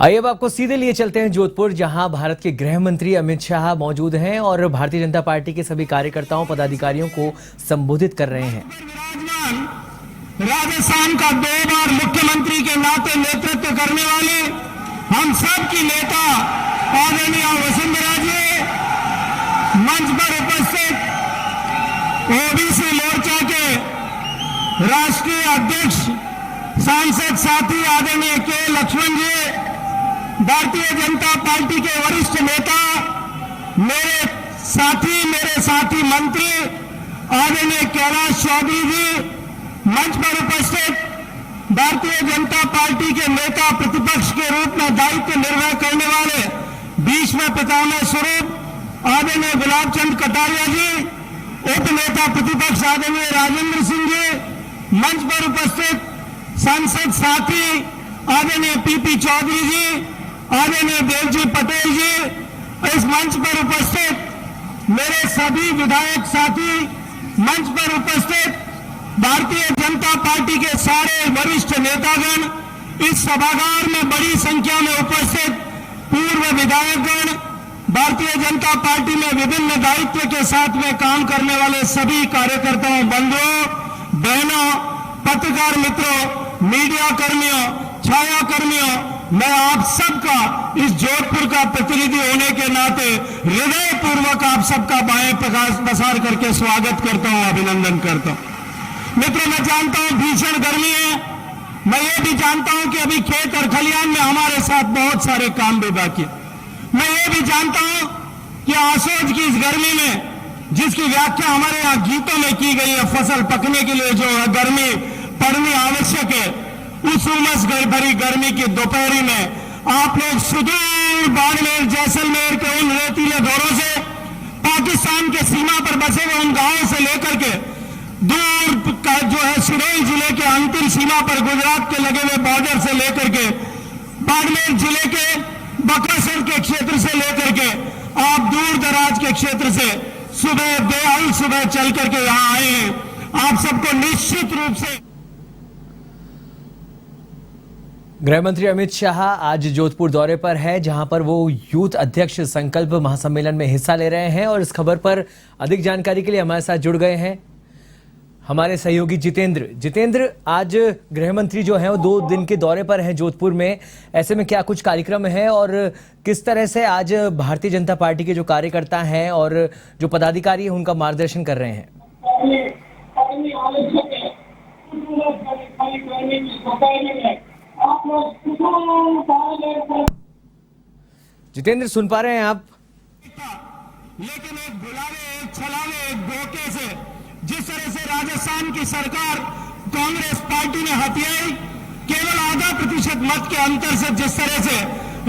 आइए अब आपको सीधे लिए चलते हैं जोधपुर, जहां भारत के गृह मंत्री अमित शाह मौजूद हैं और भारतीय जनता पार्टी के सभी कार्यकर्ताओं पदाधिकारियों को संबोधित कर रहे हैं। राजस्थान का 2 बार मुख्यमंत्री के नाते नेतृत्व करने वाले हम सब की नेता आदरणीय वसुंधरा जी, मंच पर उपस्थित ओबीसी मोर्चा के राष्ट्रीय अध्यक्ष सांसद साथी आदरणीय के लक्ष्मण जी, भारतीय जनता पार्टी के वरिष्ठ नेता मेरे साथी मंत्री आदरणीय कैलाश चौधरी जी, मंच पर उपस्थित भारतीय जनता पार्टी के नेता प्रतिपक्ष के रूप में दायित्व निर्वाह करने वाले भीष्म पितामह स्वरूप आदरणीय गुलाब चंद कटारिया जी, उप नेता प्रतिपक्ष आदरणीय राजेंद्र सिंह जी, मंच पर उपस्थित सांसद साथी आदरणीय पीपी चौधरी जी, आदरणीय देवजी पटेल जी, इस मंच पर उपस्थित मेरे सभी विधायक साथी, मंच पर उपस्थित भारतीय जनता पार्टी के सारे वरिष्ठ नेतागण, इस सभागार में बड़ी संख्या में उपस्थित पूर्व विधायकगण, भारतीय जनता पार्टी में विभिन्न दायित्व के साथ में काम करने वाले सभी कार्यकर्ताओं, बंधुओं, बहनों, पत्रकार मित्रों, मीडिया कर्मियों, छाया कर्मियों, मैं आप सबका इस जोधपुर का प्रतिनिधि होने के नाते हृदय पूर्वक आप सबका बाएं पसार करके स्वागत करता हूं, अभिनंदन करता हूं। मित्रों, मैं जानता हूं भीषण गर्मी है, मैं ये भी जानता हूं कि अभी खेत और खलिहान में हमारे साथ बहुत सारे काम भी बाकी है। मैं ये भी जानता हूं कि आसोज की इस गर्मी में जिसकी व्याख्या हमारे यहाँ गीतों में की गई है, फसल पकने के लिए जो गर्मी पड़नी आवश्यक है, उस उमस भरी गर्मी की दोपहरी में आप लोग सुदूर बाड़मेर जैसलमेर के उन रेतीले दौरों से, पाकिस्तान के सीमा पर बसे हुए उन गांवों से लेकर के दूर का जो है सिरोही जिले के अंतिम सीमा पर गुजरात के लगे हुए बॉर्डर से लेकर के बाड़मेर जिले के बकासर के क्षेत्र से लेकर के आप दूर दराज के क्षेत्र से सुबह बेहाल सुबह चल करके यहां आए हैं। आप सबको निश्चित रूप से गृह मंत्री अमित शाह आज जोधपुर दौरे पर है, जहां पर वो यूथ अध्यक्ष संकल्प महासम्मेलन में हिस्सा ले रहे हैं। और इस खबर पर अधिक जानकारी के लिए हमारे साथ जुड़ गए हैं हमारे सहयोगी जितेंद्र। आज गृह मंत्री जो हैं वो 2 दिन के दौरे पर हैं जोधपुर में, ऐसे में क्या कुछ कार्यक्रम है और किस तरह से आज भारतीय जनता पार्टी के जो कार्यकर्ता हैं और जो पदाधिकारी हैं उनका मार्गदर्शन कर रहे हैं? जितेंद्र, सुन पा रहे हैं आप? लेकिन एक बुलावे, एक छलावे, एक धोखे से जिस तरह से राजस्थान की सरकार कांग्रेस पार्टी ने हथियाई, केवल आधा प्रतिशत मत के अंतर से जिस तरह से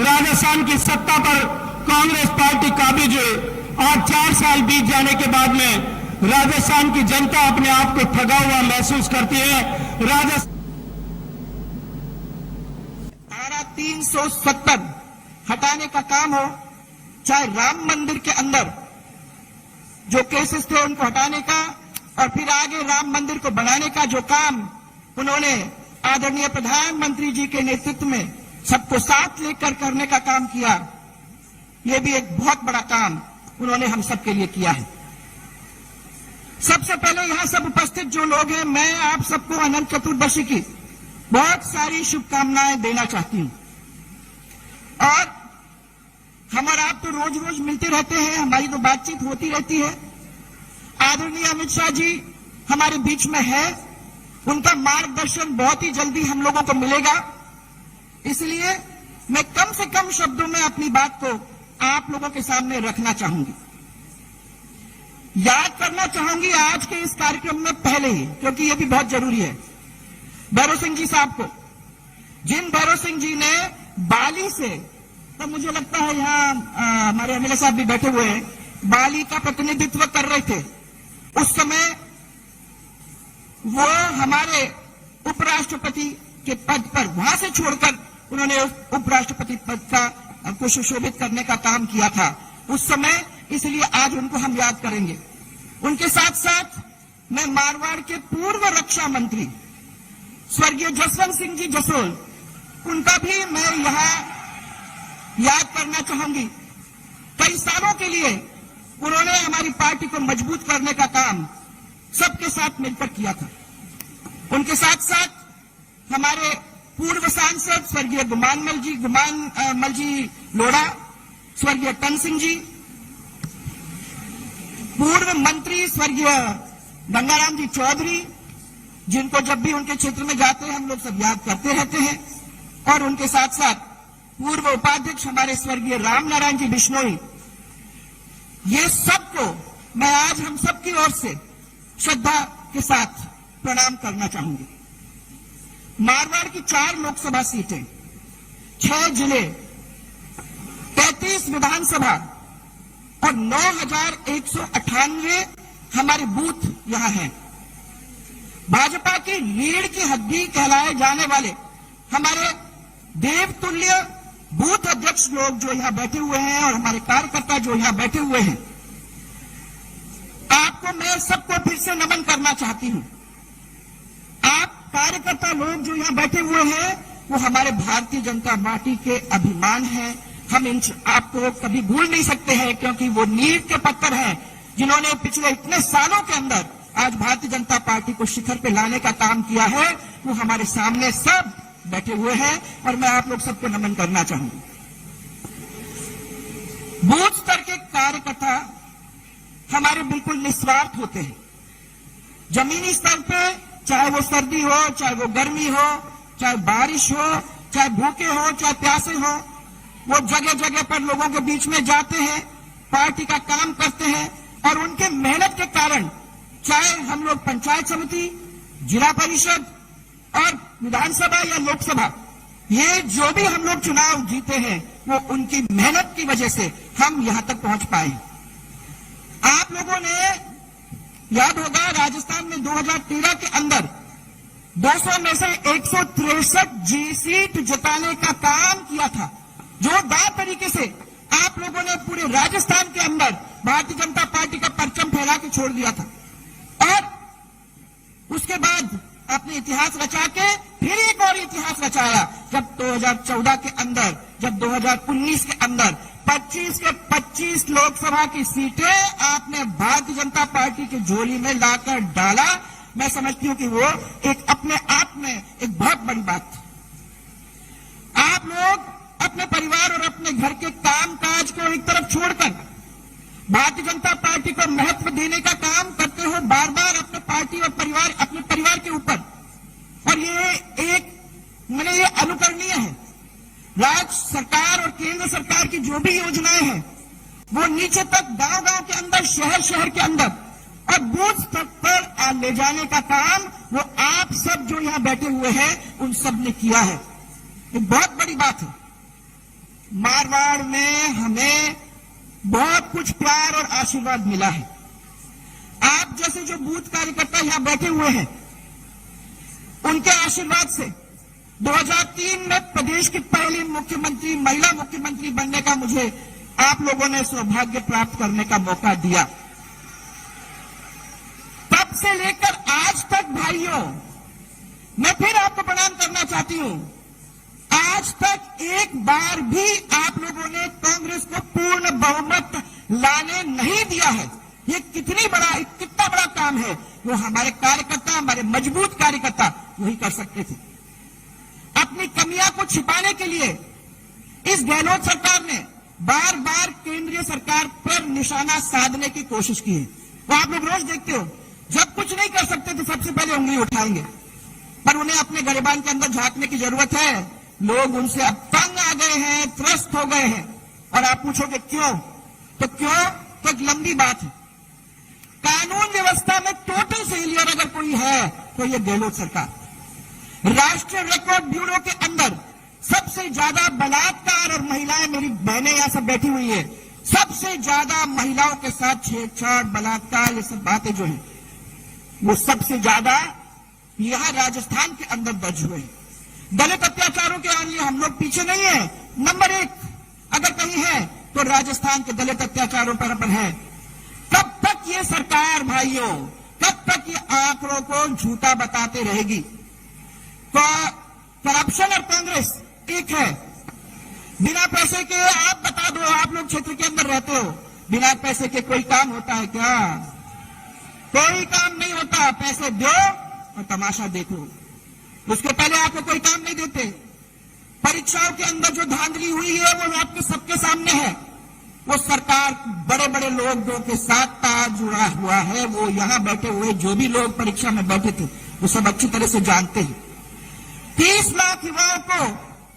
राजस्थान की सत्ता पर कांग्रेस पार्टी काबिज हुई, आज 4 साल बीत जाने के बाद में राजस्थान की जनता अपने आप को ठगा हुआ महसूस करती है। राजस्थान 370 हटाने का काम हो, चाहे राम मंदिर के अंदर जो केसेस थे उनको हटाने का, और फिर आगे राम मंदिर को बनाने का जो काम उन्होंने आदरणीय प्रधानमंत्री जी के नेतृत्व में सबको साथ लेकर करने का काम किया, ये भी एक बहुत बड़ा काम उन्होंने हम सबके लिए किया है। सबसे पहले यहां सब उपस्थित जो लोग हैं, मैं आप सबको अनंत चतुर्दशी की बहुत सारी शुभकामनाएं देना चाहती हूं। और हम और आप तो रोज रोज मिलते रहते हैं, हमारी तो बातचीत होती रहती है। आदरणीय अमित शाह जी हमारे बीच में है, उनका मार्गदर्शन बहुत ही जल्दी हम लोगों को मिलेगा, इसलिए मैं कम से कम शब्दों में अपनी बात को आप लोगों के सामने रखना चाहूंगी। याद करना चाहूंगी आज के इस कार्यक्रम में पहले ही, क्योंकि यह भी बहुत जरूरी है, भैरव सिंह जी साहब को, जिन भैरव सिंह जी ने बाली से, तो मुझे लगता है यहाँ हमारे एमएलए साहब भी बैठे हुए हैं, बाली का प्रतिनिधित्व कर रहे थे। उस समय वो हमारे उपराष्ट्रपति के पद पर वहां से छोड़कर उन्होंने उपराष्ट्रपति पद को सुशोभित करने का काम किया था उस समय, इसलिए आज उनको हम याद करेंगे। उनके साथ साथ मैं मारवाड़ के पूर्व रक्षा मंत्री स्वर्गीय जसवंत सिंह जी जसोल, उनका भी मैं यहाँ याद करना चाहूंगी। कई सालों के लिए उन्होंने हमारी पार्टी को मजबूत करने का काम सबके साथ मिलकर किया था। उनके साथ साथ हमारे पूर्व सांसद स्वर्गीय गुमान मलजी लोढ़ा, स्वर्गीय टन सिंह जी, पूर्व मंत्री स्वर्गीय गंगाराम जी चौधरी, जिनको जब भी उनके क्षेत्र में जाते हैं हम लोग सब याद करते रहते हैं, और उनके साथ साथ पूर्व उपाध्यक्ष हमारे स्वर्गीय राम नारायण जी बिश्नोई। ये सबको मैं आज हम सबकी ओर से श्रद्धा के साथ प्रणाम करना चाहूंगी। मारवाड़ की 4 लोकसभा सीटें, 6 जिले, 33 विधानसभा और 9,198 हमारे बूथ यहां हैं। भाजपा की रीढ़ की हड्डी कहलाए जाने वाले हमारे देवतुल्य बूथ अध्यक्ष लोग जो यहां बैठे हुए हैं और हमारे कार्यकर्ता जो यहां बैठे हुए हैं, आपको मैं सबको फिर से नमन करना चाहती हूं। आप कार्यकर्ता लोग जो यहां बैठे हुए हैं वो हमारे भारतीय जनता पार्टी के अभिमान हैं। हम आपको कभी भूल नहीं सकते हैं, क्योंकि वो नींव के पत्थर हैं जिन्होंने पिछले इतने सालों के अंदर आज भारतीय जनता पार्टी को शिखर पे लाने का काम किया है। वो हमारे सामने सब बैठे हुए हैं और मैं आप लोग सबको नमन करना चाहूंगी। बूथ स्तर के कार्यकर्ता हमारे बिल्कुल निस्वार्थ होते हैं। जमीनी स्तर पे चाहे वो सर्दी हो, चाहे वो गर्मी हो, चाहे बारिश हो, चाहे भूखे हो, चाहे प्यासे हो, वो जगह जगह पर लोगों के बीच में जाते हैं, पार्टी का काम करते हैं और उनके मेहनत के कारण चाहे हम लोग पंचायत समिति, जिला परिषद और विधानसभा या लोकसभा, ये जो भी हम लोग चुनाव जीते हैं वो उनकी मेहनत की वजह से हम यहां तक पहुंच पाए। आप लोगों ने याद होगा राजस्थान में 2013 के अंदर 200 में से 163 सीट जिताने का काम किया था। जोरदार तरीके से आप लोगों ने पूरे राजस्थान के अंदर भारतीय जनता पार्टी का परचम फहरा के छोड़ दिया था और उसके बाद अपने इतिहास रचा के फिर एक और इतिहास रचाया जब 2014 के अंदर, जब 2019 के अंदर 25 के 25 लोकसभा की सीटें आपने भारतीय जनता पार्टी की झोली में लाकर डाला। मैं समझती हूं कि वो एक अपने आप में एक बहुत बड़ी बात थी। आप लोग अपने परिवार और अपने घर के काम काज को एक तरफ छोड़कर भारतीय जनता पार्टी को महत्व देने का काम करते हो बार बार अपने पार्टी और अपने परिवार के ऊपर, और ये अनुकरणीय है। राज्य सरकार और केंद्र सरकार की जो भी योजनाएं हैं वो नीचे तक गांव-गांव के अंदर, शहर के अंदर और बूथ स्तर पर ले जाने का काम वो आप सब जो यहां बैठे हुए हैं उन सब ने किया है। एक बहुत बड़ी बात है। मारवाड़ में हमें बहुत कुछ प्यार और आशीर्वाद मिला है। आप जैसे जो बूथ कार्यकर्ता यहां बैठे हुए हैं उनके आशीर्वाद से 2003 में प्रदेश की पहली मुख्यमंत्री, महिला मुख्यमंत्री बनने का मुझे आप लोगों ने सौभाग्य प्राप्त करने का मौका दिया। तब से लेकर आज तक भाइयों, मैं फिर आपको प्रणाम करना चाहती हूं, आज तक एक बार भी आप लोगों ने कांग्रेस को पूर्ण बहुमत लाने नहीं दिया है। ये कितना बड़ा काम है, वो हमारे कार्यकर्ता, हमारे मजबूत कार्यकर्ता वही कर सकते थे। अपनी कमियां को छिपाने के लिए इस गहलोत सरकार ने बार बार केंद्रीय सरकार पर निशाना साधने की कोशिश की है। तो आप लोग रोज देखते हो, जब कुछ नहीं कर सकते तो सबसे पहले उंगली उठाएंगे, पर उन्हें अपने गिरबान के अंदर झांकने की जरूरत है। लोग उनसे अब तंग आ गए हैं, त्रस्त हो गए हैं। और आप पूछोगे क्यों? तो एक लंबी बात है। कानून व्यवस्था में टोटल फेलियर अगर कोई है तो ये गहलोत सरकार। राष्ट्रीय रिकॉर्ड ब्यूरो के अंदर सबसे ज्यादा बलात्कार, और महिलाएं, मेरी बहनें यहां सब बैठी हुई है, सबसे ज्यादा महिलाओं के साथ छेड़छाड़, बलात्कार, ये सब बातें जो है वो सबसे ज्यादा यहां राजस्थान के अंदर दर्ज हुए। दलित अत्याचारों के लिए हम लोग पीछे नहीं है। नंबर 1 अगर कहीं है तो राजस्थान के दलित अत्याचारों पर है। कब तक ये सरकार भाइयों, कब तक ये आंकड़ों को झूठा बताते रहेगी? तो करप्शन और कांग्रेस एक है। बिना पैसे के आप बता दो, आप लोग क्षेत्र के अंदर रहते हो, बिना पैसे के कोई काम होता है क्या? कोई काम नहीं होता। पैसे दो और तमाशा देखो। उसके पहले आपको कोई काम नहीं देते। परीक्षाओं के अंदर जो धांधली हुई है वो आपके सबके सामने है। वो सरकार बड़े बड़े लोगों के साथ तार जुड़ा हुआ है। वो यहां बैठे हुए जो भी लोग परीक्षा में बैठे थे वो सब अच्छी तरह से जानते हैं। 30 लाख युवाओं को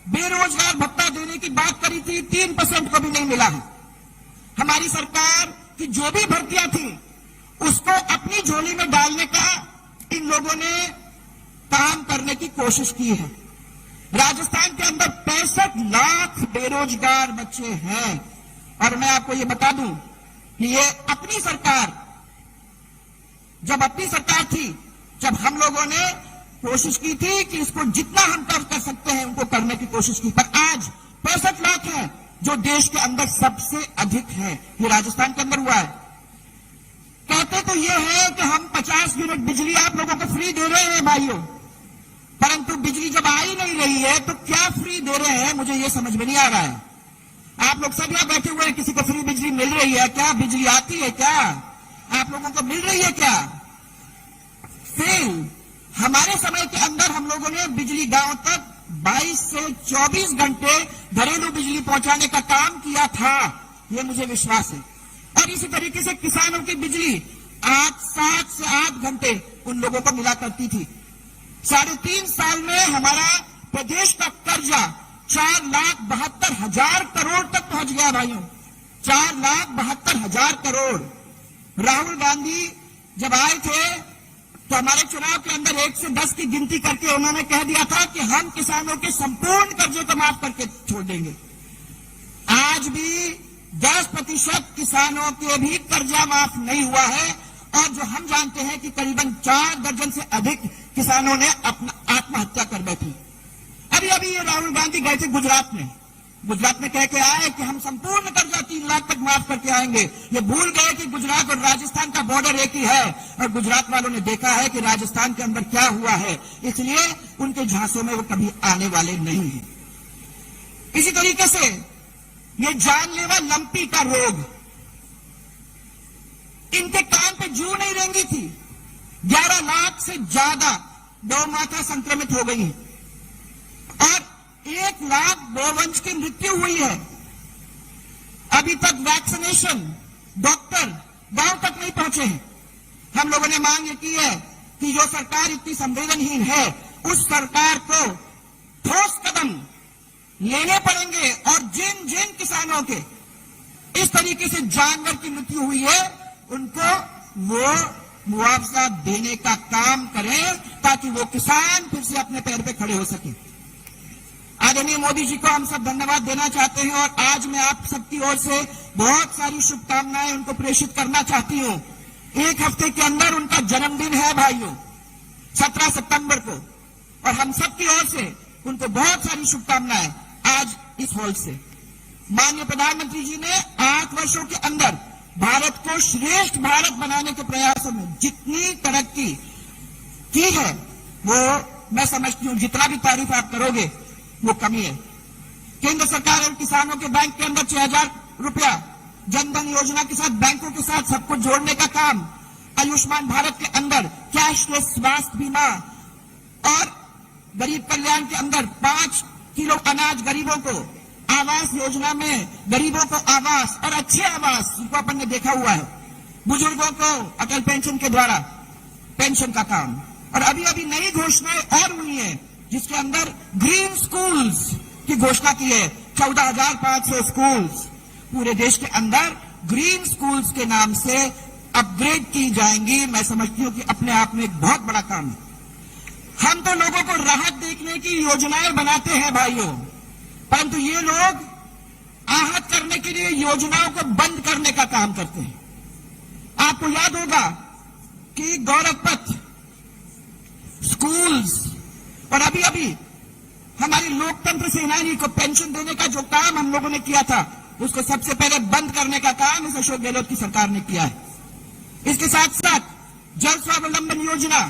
बेरोजगार भत्ता देने की बात करी थी, 3% को भी नहीं मिला है। हमारी सरकार की जो भी भर्तियां थी उसको अपनी झोली में डालने का इन लोगों ने काम करने की कोशिश की है। राजस्थान के अंदर 65 लाख बेरोजगार बच्चे हैं। और मैं आपको ये बता दूं कि ये अपनी सरकार, जब अपनी सरकार थी, जब हम लोगों ने कोशिश की थी कि इसको जितना हम कर सकते हैं उनको करने की कोशिश की, पर आज 65 लाख है जो देश के अंदर सबसे अधिक है। ये राजस्थान के अंदर हुआ है। कहते तो ये है कि हम 50 यूनिट बिजली आप लोगों को फ्री दे रहे हैं भाइयों, परंतु बिजली जब आ ही नहीं रही है तो क्या फ्री दे रहे हैं, मुझे ये समझ में नहीं आ रहा है। आप लोग सब यहां बैठे हुए हैं, किसी को फ्री बिजली मिल रही है क्या? बिजली आती है क्या? आप लोगों को मिल रही है क्या? फिर हमारे समय के अंदर हम लोगों ने बिजली गांव तक 22 से 24 घंटे घरेलू बिजली पहुंचाने का काम किया था, यह मुझे विश्वास है। और इसी तरीके से किसानों की बिजली 7 से 8 घंटे उन लोगों को मिला करती थी। 3.5 साल में हमारा प्रदेश का कर्जा 4,72,000 करोड़ तक पहुंच गया भाइयों, 4,72,000 करोड़। राहुल गांधी जब आए थे तो हमारे चुनाव के अंदर 1 से 10 की गिनती करके उन्होंने कह दिया था कि हम किसानों के संपूर्ण कर्जे को माफ करके छोड़ देंगे। आज भी 10% किसानों के भी कर्जा माफ नहीं हुआ है। और जो हम जानते हैं कि करीबन 4 दर्जन से अधिक किसानों ने अपना आत्महत्या कर बैठी। अभी अभी ये राहुल गांधी गए थे गुजरात में कह के आए कि हम संपूर्ण कर्जा 3 लाख तक माफ करके आएंगे। ये भूल गए कि गुजरात और राजस्थान का बॉर्डर एक ही है और गुजरात वालों ने देखा है कि राजस्थान के अंदर क्या हुआ है, इसलिए उनके झांसों में वो कभी आने वाले नहीं है। इसी तरीके से ये जानलेवा लंपी का रोग, इनके कान पे जू नहीं रेंगी थी। 11 लाख से ज्यादा गौ माता संक्रमित हो गई है और 1 लाख गौवंश की मृत्यु हुई है। अभी तक वैक्सीनेशन डॉक्टर गांव तक नहीं पहुंचे हैं। हम लोगों ने मांग ये की है कि जो सरकार इतनी संवेदनहीन है उस सरकार को ठोस कदम लेने पड़ेंगे और जिन जिन किसानों के इस तरीके से जानवर की मृत्यु हुई है उनको वो मुआवजा देने का काम करें ताकि वो किसान फिर से अपने पैर पे खड़े हो सके। आदरणीय मोदी जी को हम सब धन्यवाद देना चाहते हैं और आज मैं आप सबकी ओर से बहुत सारी शुभकामनाएं उनको प्रेषित करना चाहती हूं। 1 हफ्ते के अंदर उनका जन्मदिन है भाइयों, 17 सितंबर को, और हम सबकी ओर से उनको बहुत सारी शुभकामनाएं आज इस हॉल से। माननीय प्रधानमंत्री जी ने 8 वर्षों के अंदर भारत को श्रेष्ठ भारत बनाने के प्रयासों में जितनी तरक्की की है वो मैं समझती हूं जितना भी तारीफ आप करोगे वो कमी है। केंद्र सरकार और किसानों के बैंक के अंदर 6,000 रुपया जनधन योजना के साथ बैंकों के साथ सबको जोड़ने का काम, आयुष्मान भारत के अंदर कैशलेस स्वास्थ्य बीमा और गरीब कल्याण के अंदर 5 किलो अनाज गरीबों को, आवास योजना में गरीबों को आवास और अच्छे आवास जिनको अपन ने देखा हुआ है, बुजुर्गों को अटल पेंशन के द्वारा पेंशन का काम, और अभी अभी नई घोषणाएं और हुई है जिसके अंदर ग्रीन स्कूल्स की घोषणा की है। 14,500 स्कूल्स पूरे देश के अंदर ग्रीन स्कूल्स के नाम से अपग्रेड की जाएंगी। मैं समझती हूं कि अपने आप में एक बहुत बड़ा काम है। हम तो लोगों को राहत देखने की योजनाएं बनाते हैं भाइयों, परंतु ये लोग आहत करने के लिए योजनाओं को बंद करने का काम करते हैं। आपको याद होगा कि गौरव पथ, स्कूल्स और अभी अभी हमारी लोकतंत्र सेनानी को पेंशन देने का जो काम हम लोगों ने किया था उसको सबसे पहले बंद करने का काम इस अशोक गहलोत की सरकार ने किया है। इसके साथ साथ जल स्वावलंबन योजना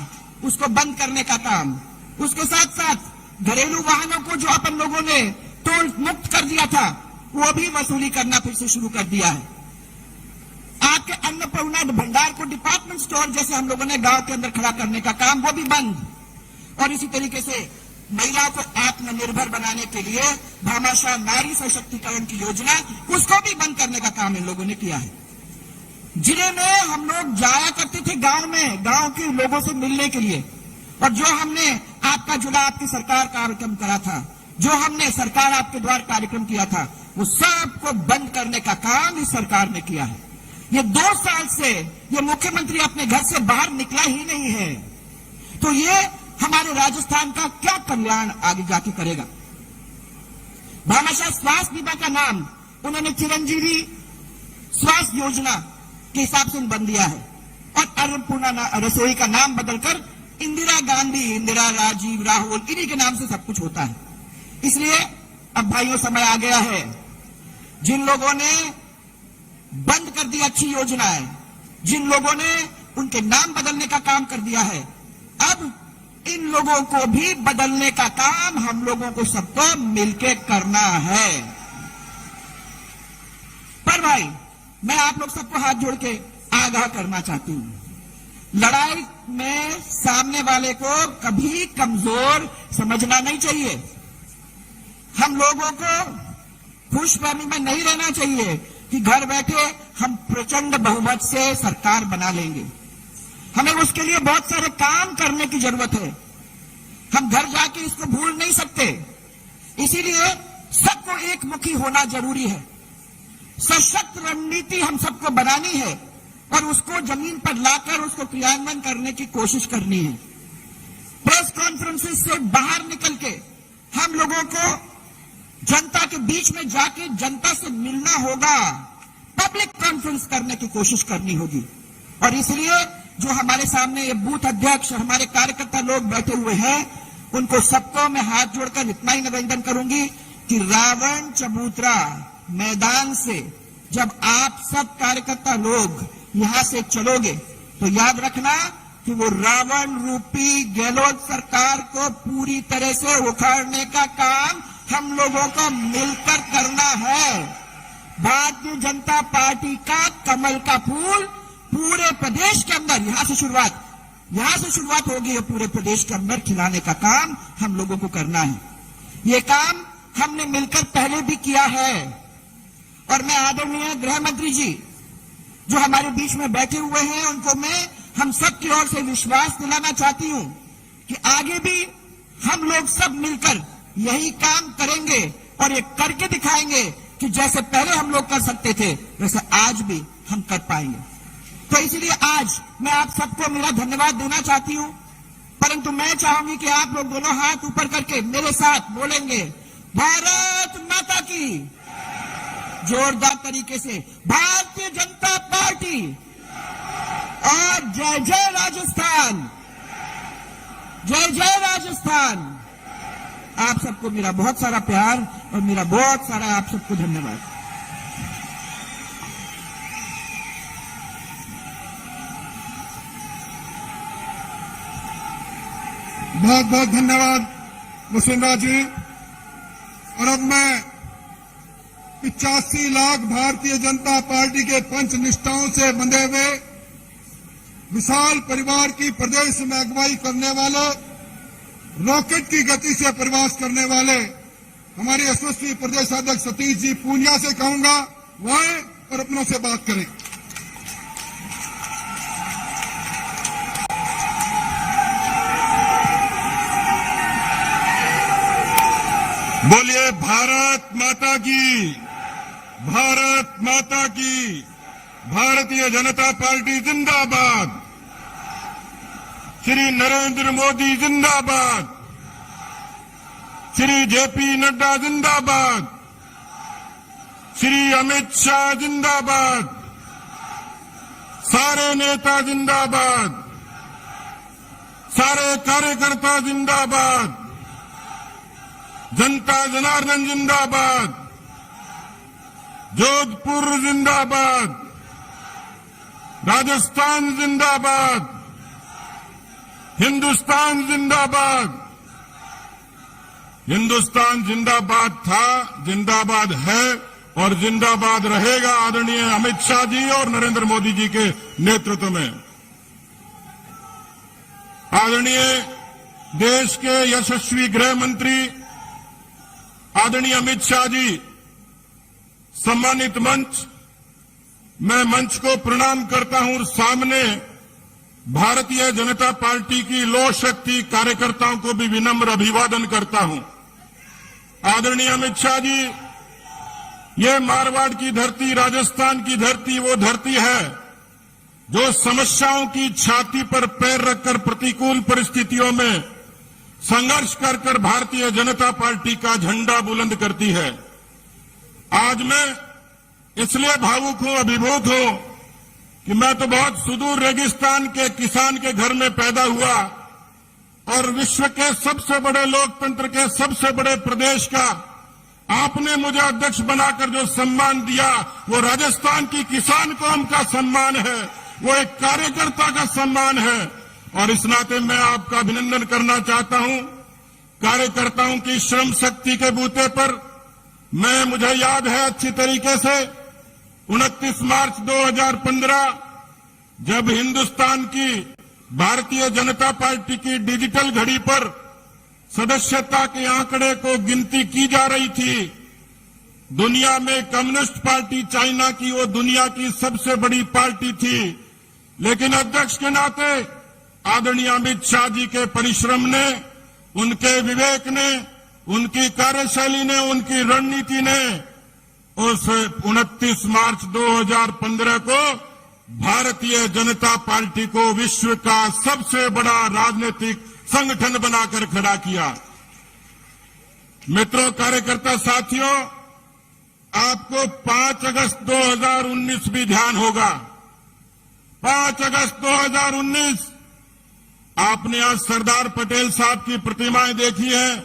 उसको बंद करने का काम, उसके साथ साथ घरेलू वाहनों को जो अपन लोगों ने टोल मुक्त कर दिया था, वो भी वसूली करना फिर से शुरू कर दिया है। आपके अन्नपूर्णा भंडार को डिपार्टमेंट स्टोर जैसे हम लोगों ने गांव के अंदर खड़ा करने का काम, वो भी बंद। और इसी तरीके से महिलाओं को आत्मनिर्भर बनाने के लिए भामाशाह नारी सशक्तिकरण की योजना, उसको भी बंद करने का काम इन लोगों ने किया है। जिले में हम लोग जाया करते थे गांव में, गांव के लोगों से मिलने के लिए, और जो हमने आपका जुड़ा आपकी सरकार कार्यक्रम करा था, जो हमने सरकार आपके द्वार कार्यक्रम किया था, वो सबको बंद करने का काम इस सरकार ने किया है। ये 2 साल से ये मुख्यमंत्री अपने घर से बाहर निकला ही नहीं है, तो ये हमारे राजस्थान का क्या कल्याण आगे जाके करेगा। भामाशाह स्वास्थ्य बीमा का नाम उन्होंने चिरंजीवी स्वास्थ्य योजना के हिसाब से बन दिया है, और अन्नपूर्णा रसोई का नाम बदलकर इंदिरा गांधी, इंदिरा, राजीव, राहुल, इन्हीं के नाम से सब कुछ होता है। इसलिए अब भाइयों समय आ गया है, जिन लोगों ने बंद कर दी अच्छी योजनाएं, जिन लोगों ने उनके नाम बदलने का काम कर दिया है, अब इन लोगों को भी बदलने का काम हम लोगों को सबको मिलकर करना है। पर भाई, मैं आप लोग सबको हाथ जोड़ के आगाह करना चाहती हूं, लड़ाई में सामने वाले को कभी कमजोर समझना नहीं चाहिए। हम लोगों को खुशफहमी में नहीं रहना चाहिए कि घर बैठे हम प्रचंड बहुमत से सरकार बना लेंगे। हमें उसके लिए बहुत सारे काम करने की जरूरत है, हम घर जाके इसको भूल नहीं सकते। इसीलिए सबको एक मुखी होना जरूरी है, सशक्त रणनीति हम सबको बनानी है, और उसको जमीन पर लाकर उसको क्रियान्वयन करने की कोशिश करनी है। प्रेस कॉन्फ्रेंसेस से बाहर निकल के हम लोगों को जनता के बीच में जाके जनता से मिलना होगा, पब्लिक कॉन्फ्रेंस करने की कोशिश करनी होगी। और इसलिए जो हमारे सामने ये बूथ अध्यक्ष, हमारे कार्यकर्ता लोग बैठे हुए हैं, उनको सबको मैं हाथ जोड़कर इतना ही निवेदन करूंगी कि रावण चबूतरा मैदान से जब आप सब कार्यकर्ता लोग यहां से चलोगे, तो याद रखना कि वो रावण रूपी गहलोत सरकार को पूरी तरह से उखाड़ने का काम हम लोगों को मिलकर करना है। भारतीय जनता पार्टी का कमल का फूल पूरे प्रदेश के अंदर, यहां से शुरुआत होगी, ये पूरे प्रदेश के अंदर खिलाने का काम हम लोगों को करना है। ये काम हमने मिलकर पहले भी किया है, और मैं आदरणीय गृह मंत्री जी जो हमारे बीच में बैठे हुए हैं, उनको मैं हम सब की ओर से विश्वास दिलाना चाहती हूं कि आगे भी हम लोग सब मिलकर यही काम करेंगे, और ये करके दिखाएंगे कि जैसे पहले हम लोग कर सकते थे, वैसे आज भी हम कर पाएंगे। तो इसलिए आज मैं आप सबको मेरा धन्यवाद देना चाहती हूं, परंतु मैं चाहूंगी कि आप लोग दोनों हाथ ऊपर करके मेरे साथ बोलेंगे, भारत माता की, जोरदार तरीके से भारतीय जनता पार्टी, और जय जय राजस्थान, जय जय राजस्थान। आप सबको मेरा बहुत सारा प्यार और मेरा बहुत सारा आप सबको धन्यवाद। बहुत बहुत धन्यवाद वसुंधरा जी। और अब मैं 85 लाख भारतीय जनता पार्टी के पंच निष्ठाओं से बंधे हुए विशाल परिवार की प्रदेश में अगुवाई करने वाले, रॉकेट की गति से प्रवास करने वाले हमारे यशस्वी प्रदेशाध्यक्ष सतीश जी पूनिया से कहूंगा, वो आए और अपनों से बात करें। बोलिए भारत माता की, भारत माता की। भारतीय जनता पार्टी जिंदाबाद, श्री नरेंद्र मोदी जिंदाबाद, श्री जेपी नड्डा जिंदाबाद, श्री अमित शाह जिंदाबाद, सारे नेता जिंदाबाद, सारे कार्यकर्ता जिंदाबाद, जनता जनार्दन जिंदाबाद, जोधपुर जिंदाबाद, राजस्थान जिंदाबाद, हिंदुस्तान जिंदाबाद, हिंदुस्तान जिंदाबाद था, जिंदाबाद है और जिंदाबाद रहेगा आदरणीय अमित शाह जी और नरेंद्र मोदी जी के नेतृत्व में। आदरणीय देश के यशस्वी गृह मंत्री आदरणीय अमित शाह जी, सम्मानित मंच, मैं मंच को प्रणाम करता हूं और सामने भारतीय जनता पार्टी की लौह शक्ति कार्यकर्ताओं को भी विनम्र अभिवादन करता हूं। आदरणीय अमित शाह जी, ये मारवाड़ की धरती, राजस्थान की धरती वो धरती है जो समस्याओं की छाती पर पैर रखकर प्रतिकूल परिस्थितियों में संघर्ष कर भारतीय जनता पार्टी का झंडा बुलंद करती है। आज मैं इसलिए भावुक हूं, अभिभूत हूं कि मैं तो बहुत सुदूर रेगिस्तान के किसान के घर में पैदा हुआ और विश्व के सबसे बड़े लोकतंत्र के सबसे बड़े प्रदेश का आपने मुझे अध्यक्ष बनाकर जो सम्मान दिया वो राजस्थान की किसान कौम का सम्मान है, वो एक कार्यकर्ता का सम्मान है। और इस नाते मैं आपका अभिनंदन करना चाहता हूं। कार्यकर्ताओं की श्रम शक्ति के बूते पर मुझे याद है अच्छी तरीके से 29 मार्च 2015 जब हिंदुस्तान की भारतीय जनता पार्टी की डिजिटल घड़ी पर सदस्यता के आंकड़े को गिनती की जा रही थी। दुनिया में कम्युनिस्ट पार्टी चाइना की वो दुनिया की सबसे बड़ी पार्टी थी, लेकिन अध्यक्ष के नाते आदरणीय अमित शाह जी के परिश्रम ने, उनके विवेक ने, उनकी कार्यशैली ने, उनकी रणनीति ने उस 29 मार्च 2015 को भारतीय जनता पार्टी को विश्व का सबसे बड़ा राजनीतिक संगठन बनाकर खड़ा किया। मित्रों, कार्यकर्ता साथियों, आपको 5 अगस्त 2019 भी ध्यान होगा। 5 अगस्त 2019 आपने आज सरदार पटेल साहब की प्रतिमाएं देखी है,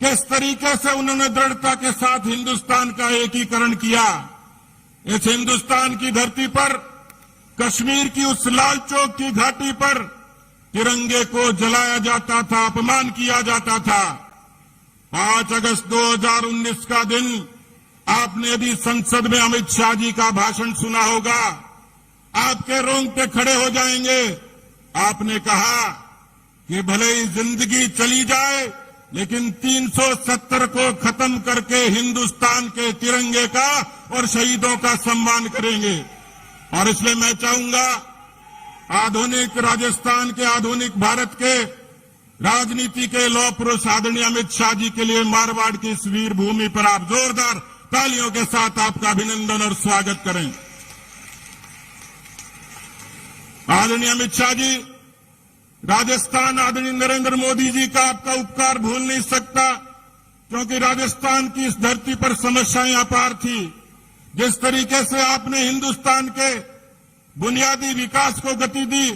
किस तरीके से उन्होंने दृढ़ता के साथ हिंदुस्तान का एकीकरण किया। इस हिंदुस्तान की धरती पर कश्मीर की उस लाल चौक की घाटी पर तिरंगे को जलाया जाता था, अपमान किया जाता था। 5 अगस्त 2019 का दिन आपने भी संसद में अमित शाह जी का भाषण सुना होगा, आपके रोंगटे खड़े हो जाएंगे। आपने कहा कि भले ही जिंदगी चली जाए लेकिन 370 को खत्म करके हिंदुस्तान के तिरंगे का और शहीदों का सम्मान करेंगे। और इसलिए मैं चाहूंगा आधुनिक राजस्थान के, आधुनिक भारत के राजनीति के लौह पुरुष आदरणीय अमित शाह जी के लिए मारवाड़ की इस वीर भूमि पर आप जोरदार तालियों के साथ आपका अभिनंदन और स्वागत करें। आदरणीय अमित शाह जी, राजस्थान आदरणीय नरेंद्र मोदी जी का आपका उपकार भूल नहीं सकता, क्योंकि राजस्थान की इस धरती पर समस्याएं अपार थी। जिस तरीके से आपने हिंदुस्तान के बुनियादी विकास को गति दी,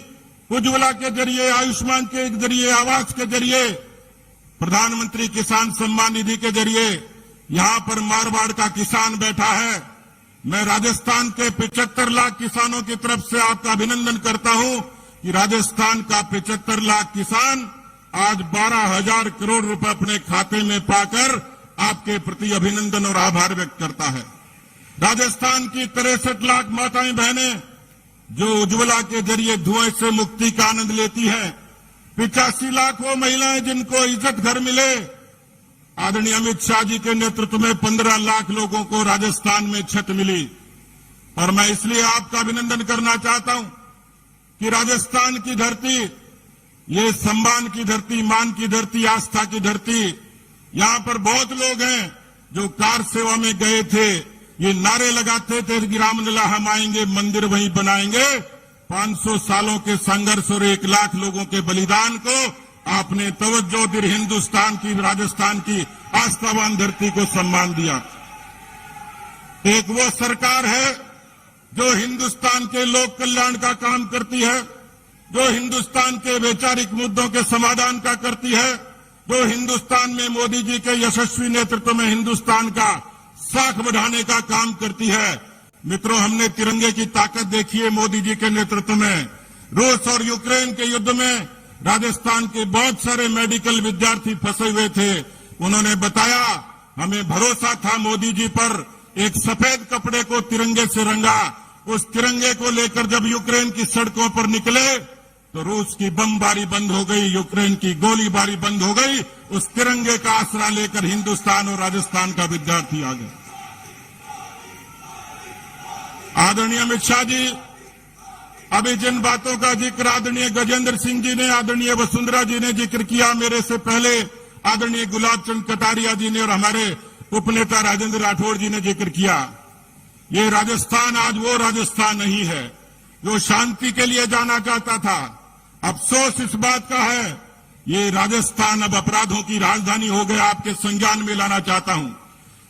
उज्ज्वला के जरिए, आयुष्मान के जरिए, आवास के जरिए, प्रधानमंत्री किसान सम्मान निधि के जरिए, यहां पर मारवाड़ का किसान बैठा है। मैं राजस्थान के 75 लाख किसानों की तरफ से आपका अभिनंदन करता हूं कि राजस्थान का 75 लाख किसान आज 12,000 करोड़ रुपए अपने खाते में पाकर आपके प्रति अभिनंदन और आभार व्यक्त करता है। राजस्थान की 63 लाख माताएं बहनें जो उज्ज्वला के जरिए धुएं से मुक्ति का आनंद लेती हैं, 85 लाख वो महिलाएं जिनको इज्जत घर मिले। आदरणीय अमित शाह जी के नेतृत्व में 15 लाख लोगों को राजस्थान में छत मिली। और मैं इसलिए आपका अभिनंदन करना चाहता हूं कि राजस्थान की धरती, ये सम्मान की धरती, मान की धरती, आस्था की धरती, यहां पर बहुत लोग हैं जो कार सेवा में गए थे, ये नारे लगाते थे कि रामलला हम आएंगे, मंदिर वहीं बनाएंगे। 500 सालों के संघर्ष और 1 लाख लोगों के बलिदान को आपने तवज्जो दी, हिंदुस्तान की, राजस्थान की आस्थावान धरती को सम्मान दिया। एक वो सरकार है जो हिंदुस्तान के लोक कल्याण का काम करती है, जो हिंदुस्तान के वैचारिक मुद्दों के समाधान का करती है, जो हिंदुस्तान में मोदी जी के यशस्वी नेतृत्व में हिंदुस्तान का साख बढ़ाने का काम करती है। मित्रों, हमने तिरंगे की ताकत देखी है मोदी जी के नेतृत्व में। रूस और यूक्रेन के युद्ध में राजस्थान के बहुत सारे मेडिकल विद्यार्थी फंसे हुए थे, उन्होंने बताया, हमें भरोसा था मोदी जी पर, एक सफेद कपड़े को तिरंगे से रंगा, उस तिरंगे को लेकर जब यूक्रेन की सड़कों पर निकले तो रूस की बमबारी बंद हो गई, यूक्रेन की गोलीबारी बंद हो गई। उस तिरंगे का आसरा लेकर हिंदुस्तान और राजस्थान का विद्यार्थी आ गया। आदरणीय अमित शाह जी, अभी जिन बातों का जिक्र आदरणीय गजेंद्र सिंह जी ने, आदरणीय वसुंधरा जी ने जिक्र किया, मेरे से पहले आदरणीय गुलाब चंद कटारिया जी ने और हमारे उपनेता राजेंद्र राठौड़ जी ने जिक्र किया, ये राजस्थान आज वो राजस्थान नहीं है जो शांति के लिए जाना चाहता था। अफसोस इस बात का है, ये राजस्थान अब अपराधों की राजधानी हो गया। आपके संज्ञान में लाना चाहता हूं,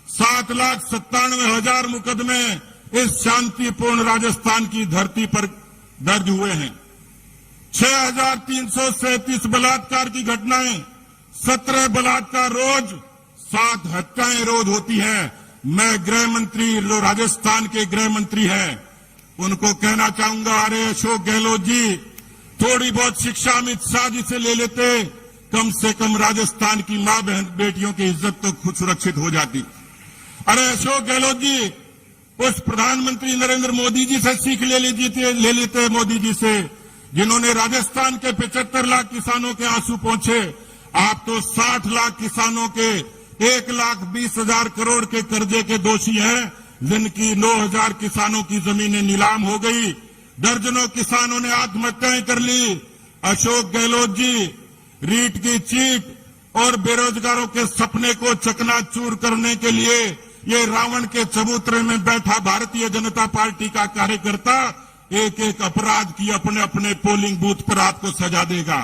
7,97,000 मुकदमे इस शांतिपूर्ण राजस्थान की धरती पर दर्ज हुए हैं। 6,337 बलात्कार की घटनाएं, 17 बलात्कार रोज, 7 हत्याएं रोज होती हैं। मैं गृह मंत्री, जो राजस्थान के गृह मंत्री हैं, उनको कहना चाहूंगा, अरे अशोक गहलोत जी, थोड़ी बहुत शिक्षा अमित शाह जी से ले लेते, कम से कम राजस्थान की मां बहन बेटियों की इज्जत तो खुद सुरक्षित हो जाती। अरे अशोक गहलोत जी, उस प्रधानमंत्री नरेंद्र मोदी जी से सीख ले लेते मोदी जी से, जिन्होंने राजस्थान के 75 लाख किसानों के आंसू पोंछे। आप तो 60 लाख किसानों के 1,20,000 करोड़ के कर्जे के दोषी हैं, जिनकी 9,000 किसानों की जमीनें नीलाम हो गई, दर्जनों किसानों ने आत्महत्याएं कर ली। अशोक गहलोत जी, रीट की चीट और बेरोजगारों के सपने को चकनाचूर करने के लिए ये रावण के चबूतरे में बैठा भारतीय जनता पार्टी का कार्यकर्ता एक एक अपराध की अपने अपने पोलिंग बूथ पर आपको सजा देगा।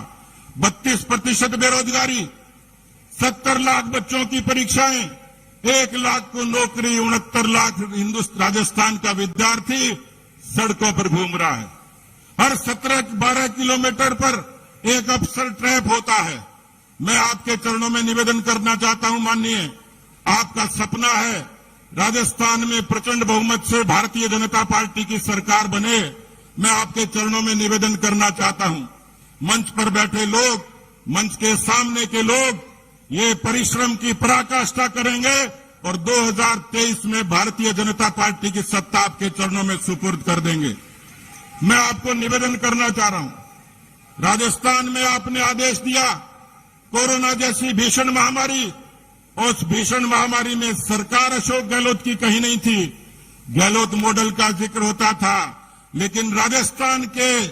32% बेरोजगारी, 70 लाख बच्चों की परीक्षाएं, 1 लाख को नौकरी, 69 लाख राजस्थान का विद्यार्थी सड़कों पर घूम रहा है। हर 17-12 किलोमीटर पर एक अफसर ट्रैप होता है। मैं आपके चरणों में निवेदन करना चाहता हूं, माननीय, आपका सपना है राजस्थान में प्रचंड बहुमत से भारतीय जनता पार्टी की सरकार बने। मैं आपके चरणों में निवेदन करना चाहता हूं, मंच पर बैठे लोग, मंच के सामने के लोग ये परिश्रम की पराकाष्ठा करेंगे और 2023 में भारतीय जनता पार्टी की सत्ता आपके चरणों में सुपुर्द कर देंगे। मैं आपको निवेदन करना चाह रहा हूं, राजस्थान में आपने आदेश दिया, कोरोना जैसी भीषण महामारी, उस भीषण महामारी में सरकार अशोक गहलोत की कहीं नहीं थी। गहलोत मॉडल का जिक्र होता था, लेकिन राजस्थान के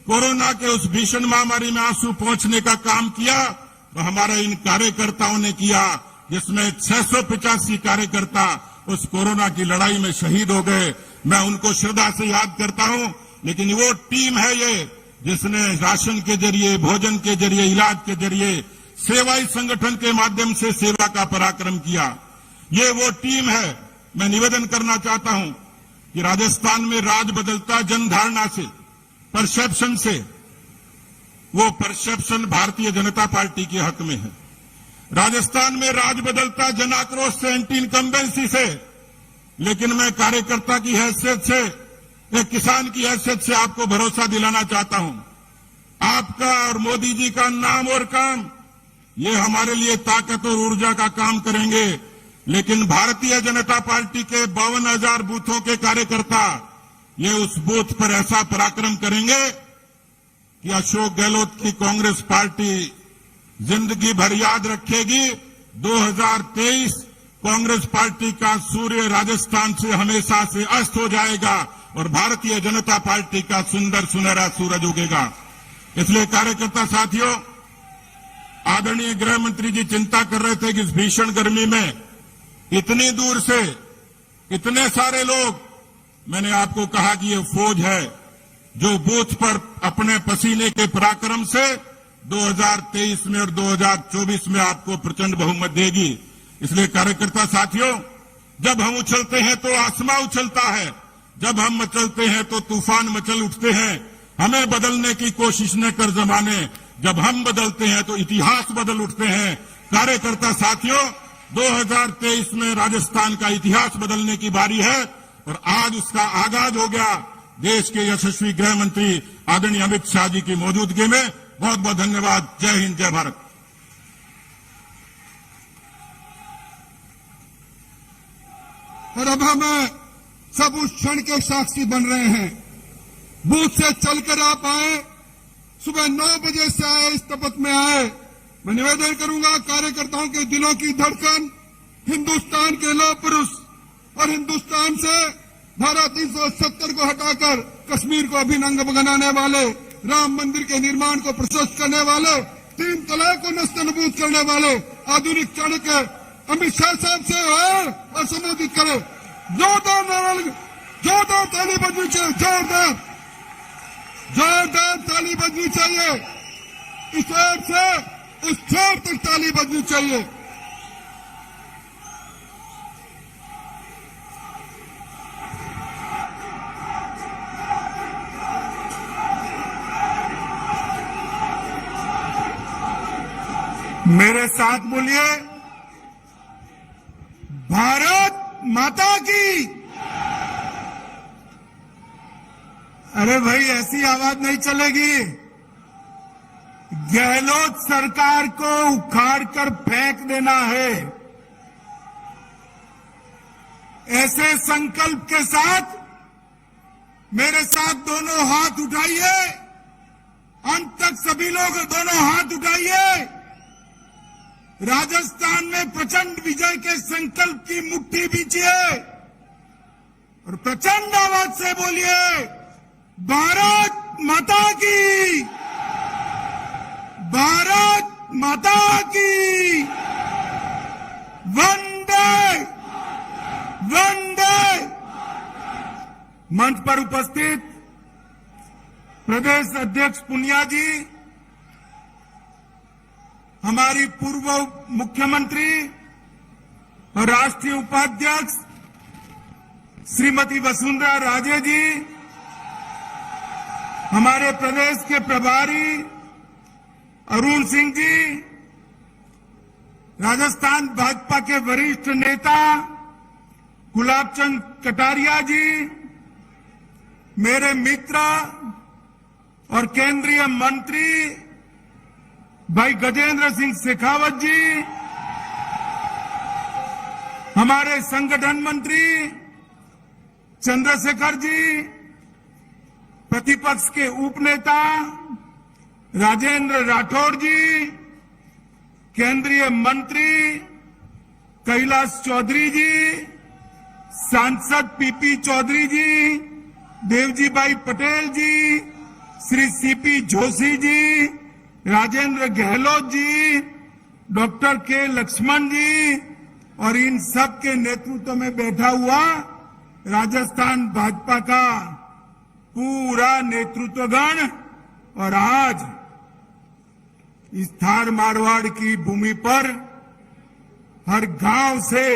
कोरोना के उस भीषण महामारी में आंसू पहुंचने का काम किया तो हमारे इन कार्यकर्ताओं ने किया, जिसमें 685 कार्यकर्ता उस कोरोना की लड़ाई में शहीद हो गए। मैं उनको श्रद्धा से याद करता हूं, लेकिन वो टीम है ये जिसने राशन के जरिए, भोजन के जरिए, इलाज के जरिए, सेवाई संगठन के माध्यम से सेवा का पराक्रम किया। ये वो टीम है। मैं निवेदन करना चाहता हूं कि राजस्थान में राज बदलता जनधारणा से, परसेप्शन से, वो परसेप्शन भारतीय जनता पार्टी के हक में है। राजस्थान में राज बदलता जन आक्रोश से, एंटी इनकम्बेंसी से, लेकिन मैं कार्यकर्ता की हैसियत से, एक किसान की हैसियत से आपको भरोसा दिलाना चाहता हूं, आपका और मोदी जी का नाम और काम ये हमारे लिए ताकत और ऊर्जा का काम करेंगे। लेकिन भारतीय जनता पार्टी के 52,000 बूथों के कार्यकर्ता ये उस बूथ पर ऐसा पराक्रम करेंगे कि अशोक गहलोत की कांग्रेस पार्टी जिंदगी भर याद रखेगी। 2023 कांग्रेस पार्टी का सूर्य राजस्थान से हमेशा से अस्त हो जाएगा और भारतीय जनता पार्टी का सुंदर सुनहरा सूरज उगेगा। इसलिए कार्यकर्ता साथियों, आदरणीय गृह मंत्री जी चिंता कर रहे थे कि इस भीषण गर्मी में इतनी दूर से इतने सारे लोग, मैंने आपको कहा कि ये फौज है जो बूथ पर अपने पसीने के पराक्रम से 2023 में और 2024 में आपको प्रचंड बहुमत देगी। इसलिए कार्यकर्ता साथियों, जब हम उछलते हैं तो आसमां उछलता है, जब हम मचलते हैं तो तूफान मचल उठते हैं। हमें बदलने की कोशिश न कर जमाने, जब हम बदलते हैं तो इतिहास बदल उठते हैं। कार्यकर्ता साथियों, 2023 में राजस्थान का इतिहास बदलने की बारी है और आज उसका आगाज हो गया। देश के यशस्वी गृह मंत्री आदरणीय अमित शाह जी की मौजूदगी में बहुत बहुत धन्यवाद। जय हिंद, जय भारत। और अब हम सब उस क्षण के साक्षी बन रहे हैं। बूथ से चलकर आप आए, सुबह 9 बजे से आए, इस तपत में आए। मैं निवेदन करूंगा कार्यकर्ताओं के दिलों की धड़कन, हिंदुस्तान के लौह पुरुष और हिंदुस्तान से धारा 370 को हटाकर कश्मीर को अभिन्न बनाने वाले, राम मंदिर के निर्माण को प्रशस्त करने वाले, 3 तलाक को नस्तनबूद करने वाले आधुनिक चाणक्य अमित शाह साहब से है और संबोधित करे। जोरदार ताली बजनी चाहिए, जोरदार ताली बजनी चाहिए। इस ओर से उस छोर तक ताली बजनी चाहिए। मेरे साथ बोलिए, भारत माता की। अरे भाई, ऐसी आवाज नहीं चलेगी। गहलोत सरकार को उखाड़ कर फेंक देना है। ऐसे संकल्प के साथ मेरे साथ दोनों हाथ उठाइए। अंत तक सभी लोग दोनों हाथ उठाइए। राजस्थान में प्रचंड विजय के संकल्प की मुट्ठी बीचिए और प्रचंड आवाज से बोलिए, भारत माता की, भारत माता की, वंदे वंदे। मंच पर उपस्थित प्रदेश अध्यक्ष पुनिया जी, हमारी पूर्व मुख्यमंत्री और राष्ट्रीय उपाध्यक्ष श्रीमती वसुंधरा राजे जी, हमारे प्रदेश के प्रभारी अरुण सिंह जी, राजस्थान भाजपा के वरिष्ठ नेता गुलाबचंद कटारिया जी, मेरे मित्र और केंद्रीय मंत्री भाई गजेंद्र सिंह शेखावत जी, हमारे संगठन मंत्री चंद्रशेखर जी, प्रतिपक्ष के उपनेता राजेंद्र राठौड़ जी, केंद्रीय मंत्री कैलाश चौधरी जी, सांसद पीपी चौधरी जी, देवजी भाई पटेल जी, श्री सीपी जोशी जी, राजेंद्र गहलोत जी, डॉक्टर के लक्ष्मण जी और इन सब के नेतृत्व में बैठा हुआ राजस्थान भाजपा का पूरा नेतृत्वगण और आज इस थार मारवाड़ की भूमि पर हर गांव से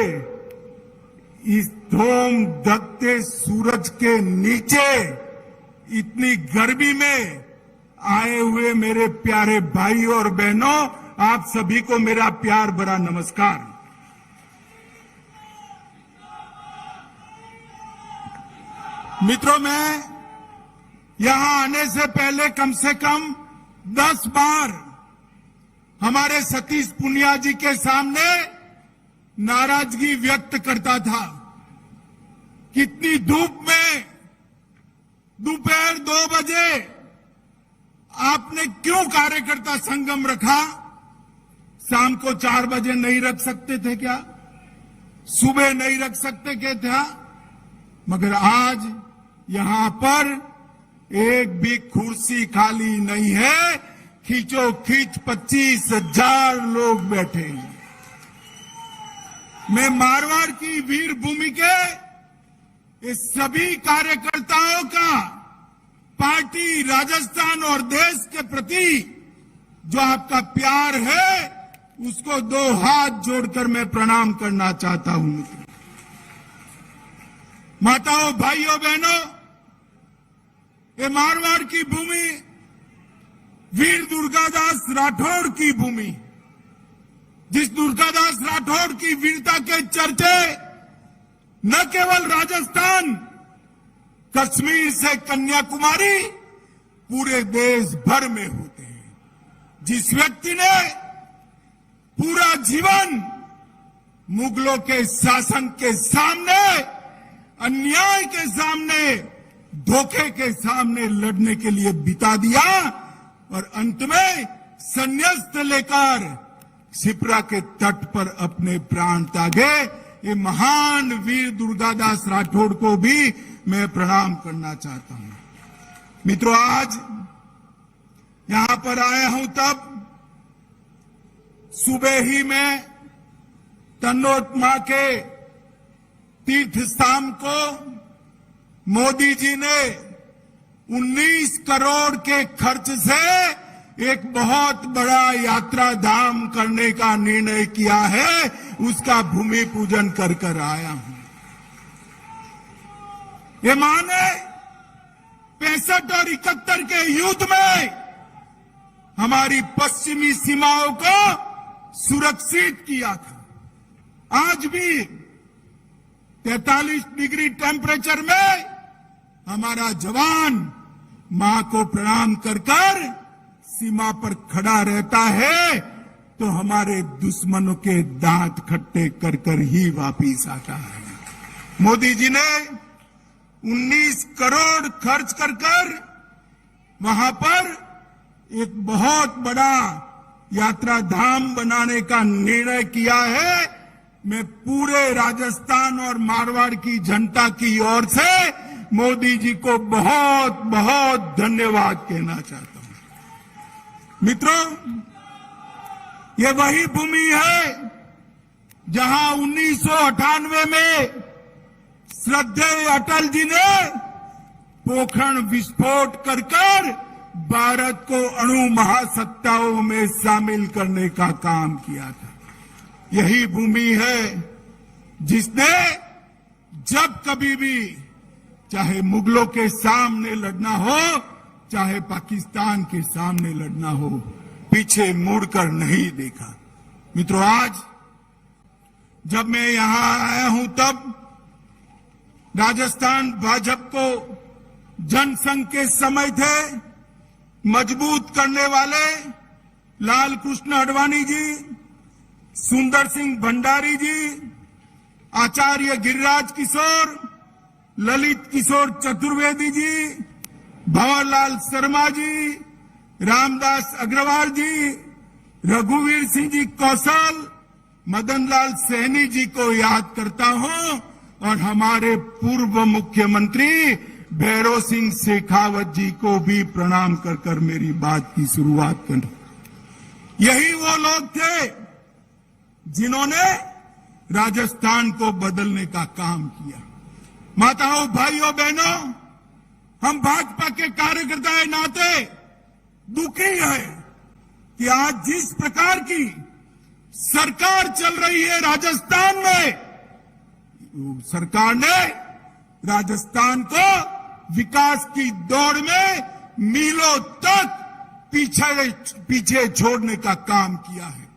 इस धूम धकते सूरज के नीचे इतनी गर्मी में आए हुए मेरे प्यारे भाई और बहनों, आप सभी को मेरा प्यार भरा नमस्कार। मित्रों, मैं यहां आने से पहले कम से कम 10 बार हमारे सतीश पुनिया जी के सामने नाराजगी व्यक्त करता था। कितनी धूप में दोपहर 2 बजे आपने क्यों कार्यकर्ता संगम रखा? शाम को 4 बजे नहीं रख सकते थे क्या? सुबह नहीं रख सकते क्या था? मगर आज यहां पर एक भी कुर्सी खाली नहीं है। खींचो खींच 25,000 लोग बैठे हैं। मैं मारवाड़ की वीर भूमि के इस सभी कार्यकर्ताओं का पार्टी, राजस्थान और देश के प्रति जो आपका प्यार है, उसको 2 हाथ जोड़कर मैं प्रणाम करना चाहता हूं। माताओं, भाइयों, बहनों, ये मारवाड़ की भूमि वीर दुर्गादास राठौड़ की भूमि, जिस दुर्गादास राठौड़ की वीरता के चर्चे न केवल राजस्थान, कश्मीर से कन्याकुमारी, पूरे देश भर में होते हैं। जिस व्यक्ति ने पूरा जीवन मुगलों के शासन के सामने अन्याय के सामने, धोखे के सामने लड़ने के लिए बिता दिया और अंत में संन्यास लेकर क्षिप्रा के तट पर अपने प्राण त्यागे। ये महान वीर दुर्गादास राठौड़ को भी मैं प्रणाम करना चाहता हूं। मित्रों, आज यहां पर आया हूं तब सुबह ही मैं तन्नोट मां के तीर्थ स्थान को मोदी जी ने 19 करोड़ के खर्च से एक बहुत बड़ा यात्रा धाम करने का निर्णय किया है, उसका भूमि पूजन कर आया हूं। ये माने 65 और 71 के युद्ध में हमारी पश्चिमी सीमाओं को सुरक्षित किया था। आज भी 43 डिग्री टेम्परेचर में हमारा जवान मां को प्रणाम कर सीमा पर खड़ा रहता है तो हमारे दुश्मनों के दांत खट्टे कर ही वापिस आता है। मोदी जी ने 19 करोड़ खर्च कर वहां पर एक बहुत बड़ा यात्रा धाम बनाने का निर्णय किया है। मैं पूरे राजस्थान और मारवाड़ की जनता की ओर से मोदी जी को बहुत बहुत धन्यवाद कहना चाहता हूं। मित्रों, ये वही भूमि है जहां 1998 में श्रद्धेय अटल जी ने पोखरण विस्फोट कर भारत को अणु महासत्ताओं में शामिल करने का काम किया था। यही भूमि है जिसने जब कभी भी चाहे मुगलों के सामने लड़ना हो, चाहे पाकिस्तान के सामने लड़ना हो, पीछे मुड़कर नहीं देखा। मित्रों, आज जब मैं यहां आया हूं तब राजस्थान भाजपा को जनसंघ के समय थे मजबूत करने वाले लाल कृष्ण आडवाणी जी, सुंदर सिंह भंडारी जी, आचार्य गिरिराज किशोर, ललित किशोर चतुर्वेदी जी, भंवरलाल शर्मा जी, रामदास अग्रवाल जी, रघुवीर सिंह जी कौशल, मदन लाल सैनी जी को याद करता हूं और हमारे पूर्व मुख्यमंत्री भैरव सिंह शेखावत जी को भी प्रणाम कर मेरी बात की शुरुआत कर। यही वो लोग थे जिन्होंने राजस्थान को बदलने का काम किया। माताओं, भाइयों, बहनों, हम भाजपा के कार्यकर्ता के नाते दुखी हैं कि आज जिस प्रकार की सरकार चल रही है राजस्थान में, सरकार ने राजस्थान को विकास की दौड़ में मीलों तक पीछे छोड़ने का काम किया है।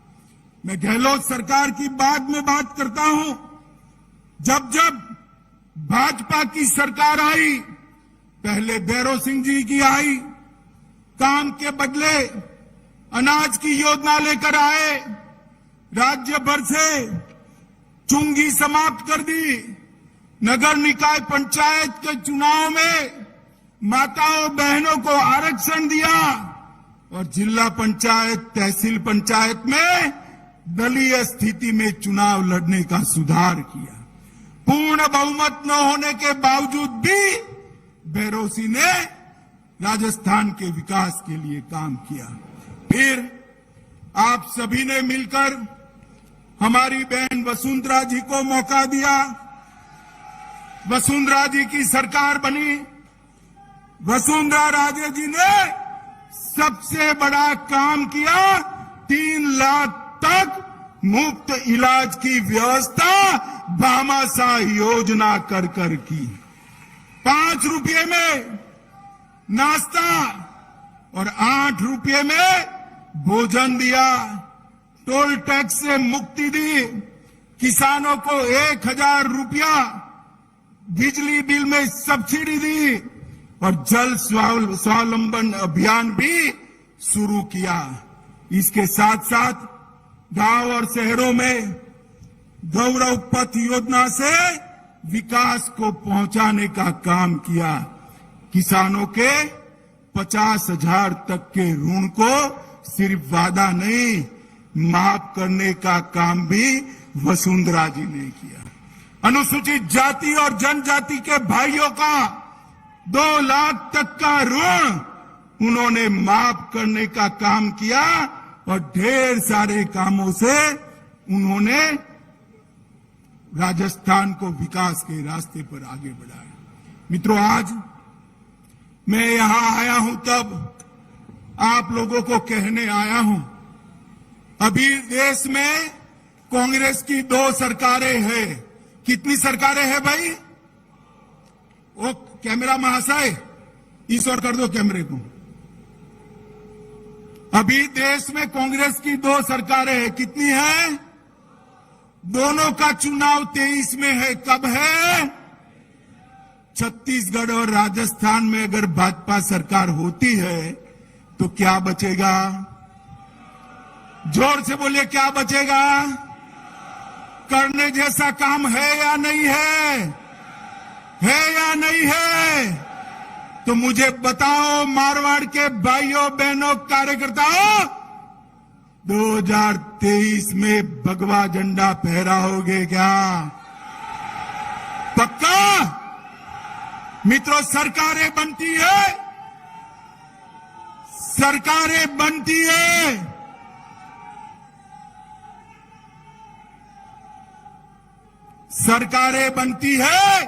मैं गहलोत सरकार की बाद में बात करता हूं। जब भाजपा की सरकार आई, पहले भैरव सिंह जी की आई, काम के बदले अनाज की योजना लेकर आए, राज्य भर से चुंगी समाप्त कर दी, नगर निकाय पंचायत के चुनाव में माताओं बहनों को आरक्षण दिया और जिला पंचायत तहसील पंचायत में दलीय स्थिति में चुनाव लड़ने का सुधार किया। पूर्ण बहुमत न होने के बावजूद भी भैरव सिंह ने राजस्थान के विकास के लिए काम किया। फिर आप सभी ने मिलकर हमारी बहन वसुंधरा जी को मौका दिया। वसुंधरा जी की सरकार बनी। वसुंधरा राजे जी ने सबसे बड़ा काम किया, 3 लाख तक मुफ्त इलाज की व्यवस्था भामाशाह योजना कर की। 5 रुपये में नाश्ता और 8 रुपये में भोजन दिया। टोल टैक्स से मुक्ति दी। किसानों को 1000 रुपया बिजली बिल में सब्सिडी दी और जल स्वावलंबन अभियान भी शुरू किया। इसके साथ साथ गांव और शहरों में गौरव पथ योजना से विकास को पहुंचाने का काम किया। किसानों के 50,000 तक के ऋण को सिर्फ वादा नहीं, माफ करने का काम भी वसुंधरा जी ने किया। अनुसूचित जाति और जनजाति के भाइयों का 2 लाख तक का ऋण उन्होंने माफ करने का काम किया और ढेर सारे कामों से उन्होंने राजस्थान को विकास के रास्ते पर आगे बढ़ाया। मित्रों, आज मैं यहां आया हूं तब आप लोगों को कहने आया हूं, अभी देश में कांग्रेस की 2 सरकारें हैं। कितनी सरकारें हैं भाई? वो कैमरा महाशय इस ओर कर दो कैमरे को। अभी देश में कांग्रेस की 2 सरकारें हैं। कितनी है? दोनों का चुनाव 23 में है। कब है? छत्तीसगढ़ और राजस्थान में अगर भाजपा सरकार होती है तो क्या बचेगा? जोर से बोलिए, क्या बचेगा? करने जैसा काम है या नहीं है? है या नहीं है? तो मुझे बताओ मारवाड़ के भाइयों बहनों कार्यकर्ताओं, 2023 में भगवा झंडा फहराओगे क्या? पक्का? मित्रों, सरकारें बनती है, सरकारें बनती है, सरकारें बनती है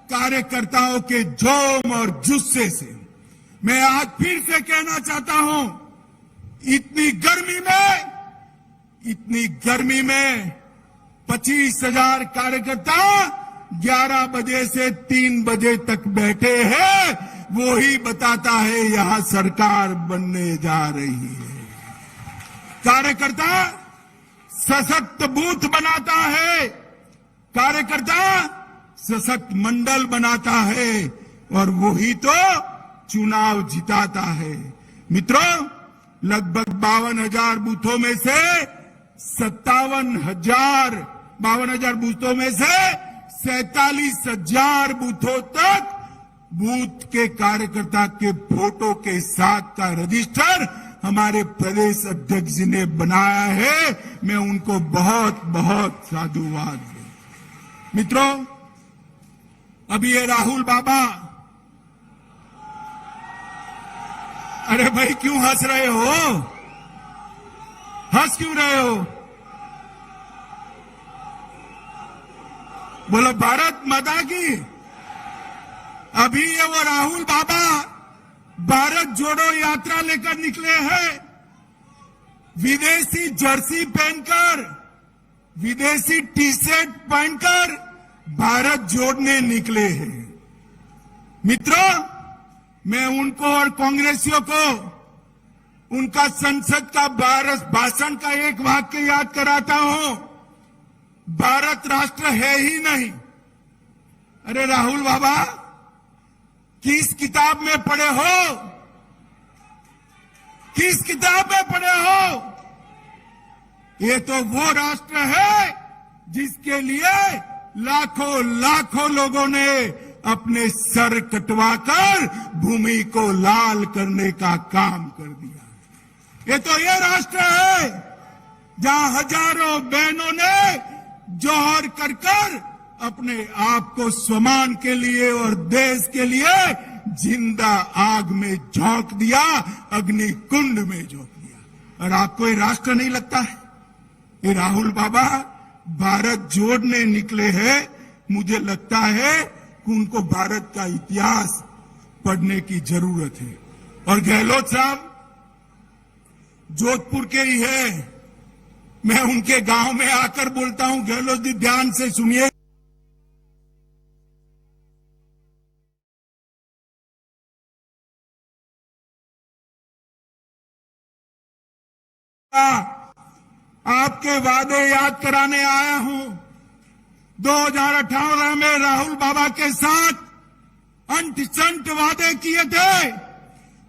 कार्यकर्ताओं के जोम और जुस्से से। मैं आज फिर से कहना चाहता हूं, इतनी गर्मी में 25,000 कार्यकर्ता 11 बजे से 3 बजे तक बैठे हैं, वो ही बताता है यहां सरकार बनने जा रही है। कार्यकर्ता सशक्त बूथ बनाता है, कार्यकर्ता सशक्त मंडल बनाता है और वही तो चुनाव जिताता है। मित्रों, लगभग 52,000 बूथों में से 52,000 बूथों में से 47,000 बूथों तक बूथ के कार्यकर्ता के फोटो के साथ का रजिस्टर हमारे प्रदेश अध्यक्ष जी ने बनाया है। मैं उनको बहुत बहुत साधुवाद दूं। मित्रों, अभी ये राहुल बाबा, अरे भाई क्यों हंस रहे हो? हंस क्यों रहे हो? बोलो भारत माता की। अभी ये वो राहुल बाबा भारत जोड़ो यात्रा लेकर निकले हैं, विदेशी जर्सी पहनकर, विदेशी टी शर्ट पहनकर भारत जोड़ने निकले हैं। मित्रों, मैं उनको और कांग्रेसियों को उनका संसद का भाषण का एक वाक्य याद कराता हूं, भारत राष्ट्र है ही नहीं। अरे राहुल बाबा, किस किताब में पढ़े हो? किस किताब में पढ़े हो? ये तो वो राष्ट्र है जिसके लिए लाखों लाखों लोगों ने अपने सर कटवाकर भूमि को लाल करने का काम कर दिया। ये तो ये राष्ट्र है जहां हजारों बहनों ने जौहर कर कर अपने आप को स्वमान के लिए और देश के लिए जिंदा आग में झोंक दिया, अग्नि कुंड में झोंक दिया। और आपको ये राष्ट्र नहीं लगता है? ये राहुल बाबा भारत जोड़ने निकले हैं। मुझे लगता है कि उनको भारत का इतिहास पढ़ने की जरूरत है। और गहलोत साहब जोधपुर के ही है, मैं उनके गांव में आकर बोलता हूं, गहलोत जी ध्यान से सुनिए। आपके वादे याद कराने आया हूं। 2018 में राहुल बाबा के साथ अंट संट वादे किए थे।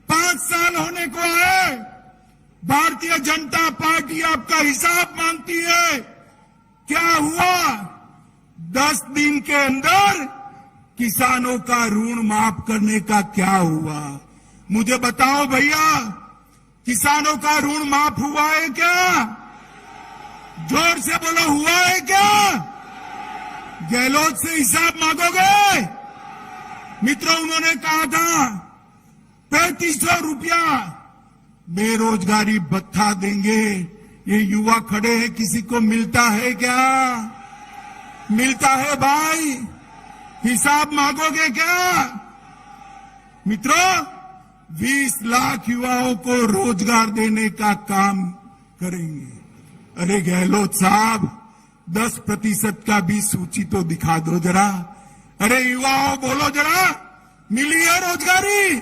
5 साल होने को आए, भारतीय जनता पार्टी आपका हिसाब मांगती है। क्या हुआ? 10 दिन के अंदर किसानों का ऋण माफ करने का क्या हुआ? मुझे बताओ भैया, किसानों का ऋण माफ हुआ है क्या? जोर से बोलो, हुआ है क्या? गहलोत से हिसाब मांगोगे? मित्रों, उन्होंने कहा था 3500 रुपया बेरोजगारी भत्ता देंगे। ये युवा खड़े हैं, किसी को मिलता है क्या? मिलता है भाई? हिसाब मांगोगे क्या? मित्रों, 20 लाख युवाओं को रोजगार देने का काम करेंगे। अरे गहलोत साहब, 10% का भी सूची तो दिखा दो जरा। अरे युवाओं, बोलो जरा, मिली है रोजगारी?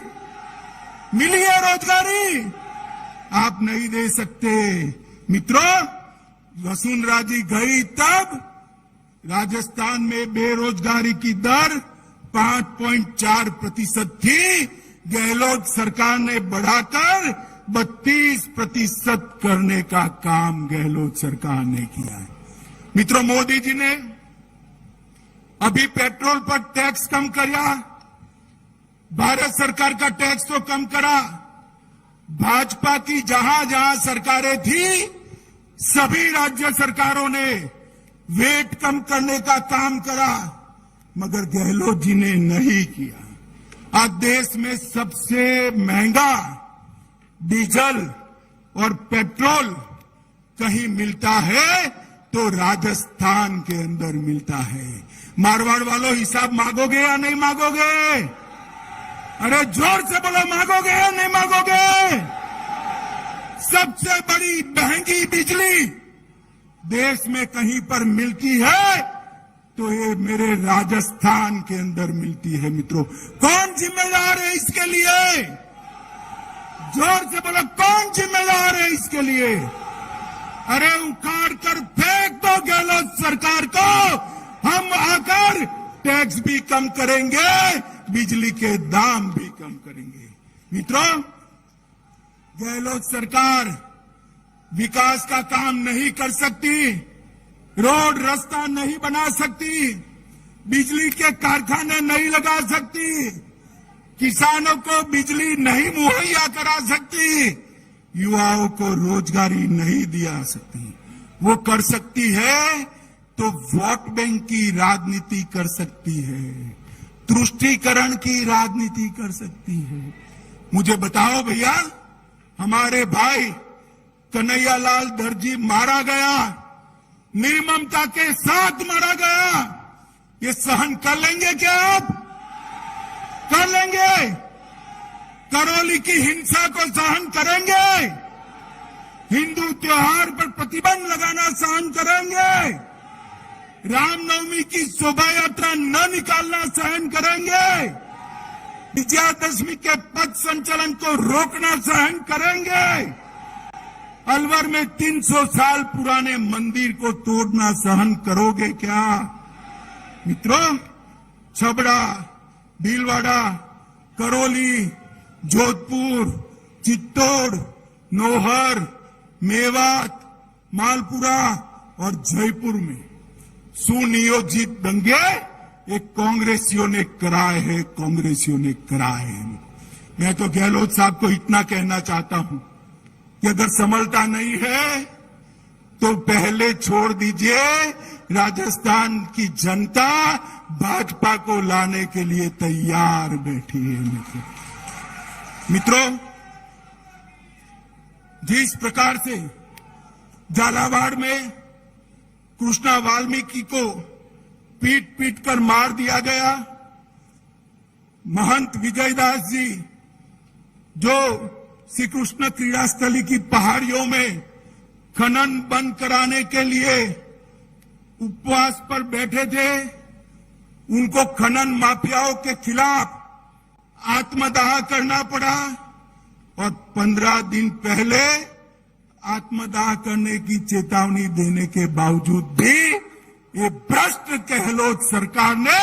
मिली है रोजगारी? आप नहीं दे सकते। मित्रों, वसुंधरा जी गई तब राजस्थान में बेरोजगारी की दर 5.4% थी। गहलोत सरकार ने बढ़ाकर 32% करने का काम गहलोत सरकार ने किया है। मित्रों, मोदी जी ने अभी पेट्रोल पर टैक्स कम किया, भारत सरकार का टैक्स तो कम करा। भाजपा की जहां जहां सरकारें थी, सभी राज्य सरकारों ने वेट कम करने का काम करा, मगर गहलोत जी ने नहीं किया। आज देश में सबसे महंगा डीजल और पेट्रोल कहीं मिलता है तो राजस्थान के अंदर मिलता है। मारवाड़ वालों, हिसाब मांगोगे या नहीं मांगोगे? अरे जोर से बोलो, मांगोगे या नहीं मांगोगे? सबसे बड़ी महंगी बिजली देश में कहीं पर मिलती है तो ये मेरे राजस्थान के अंदर मिलती है। मित्रों, कौन जिम्मेदार है इसके लिए? जोर से बोलो, कौन जिम्मेदार है इसके लिए? अरे उखाड़ कर फेंक दो गहलोत सरकार को। हम आकर टैक्स भी कम करेंगे, बिजली के दाम भी कम करेंगे। मित्रों, गहलोत सरकार विकास का काम नहीं कर सकती, रोड रास्ता नहीं बना सकती, बिजली के कारखाने नहीं लगा सकती, किसानों को बिजली नहीं मुहैया करा सकती, युवाओं को रोजगारी नहीं दिया सकती। वो कर सकती है तो वोट बैंक की राजनीति कर सकती है, तुष्टीकरण की राजनीति कर सकती है। मुझे बताओ भैया, हमारे भाई कन्हैयालाल दर्जी मारा गया, निर्ममता के साथ मारा गया। ये सहन कर लेंगे क्या आप? कर लेंगे? करौली की हिंसा को सहन करेंगे? हिंदू त्योहार पर प्रतिबंध लगाना सहन करेंगे? रामनवमी की शोभा यात्रा न निकालना सहन करेंगे? विजयादशमी के पथ संचलन को रोकना सहन करेंगे? अलवर में 300 साल पुराने मंदिर को तोड़ना सहन करोगे क्या? मित्रों, छबड़ा, भीलवाड़ा, करौली, जोधपुर, चित्तौड़, नौहर, मेवात, मालपुरा और जयपुर में सुनियोजित दंगे एक कांग्रेसियों ने कराए हैं, कांग्रेसियों ने कराए हैं। मैं तो गहलोत साहब को इतना कहना चाहता हूं कि अगर संभलता नहीं है तो पहले छोड़ दीजिए। राजस्थान की जनता भाजपा को लाने के लिए तैयार बैठी है। मित्रों, जिस प्रकार से झालावाड़ में कृष्णा वाल्मीकि को पीट पीट कर मार दिया गया, महंत विजयदास जी जो श्री कृष्ण क्रीड़ा स्थली की पहाड़ियों में खनन बंद कराने के लिए उपवास पर बैठे थे, उनको खनन माफियाओं के खिलाफ आत्मदाह करना पड़ा और 15 दिन पहले आत्मदाह करने की चेतावनी देने के बावजूद भी ये भ्रष्ट गहलोत सरकार ने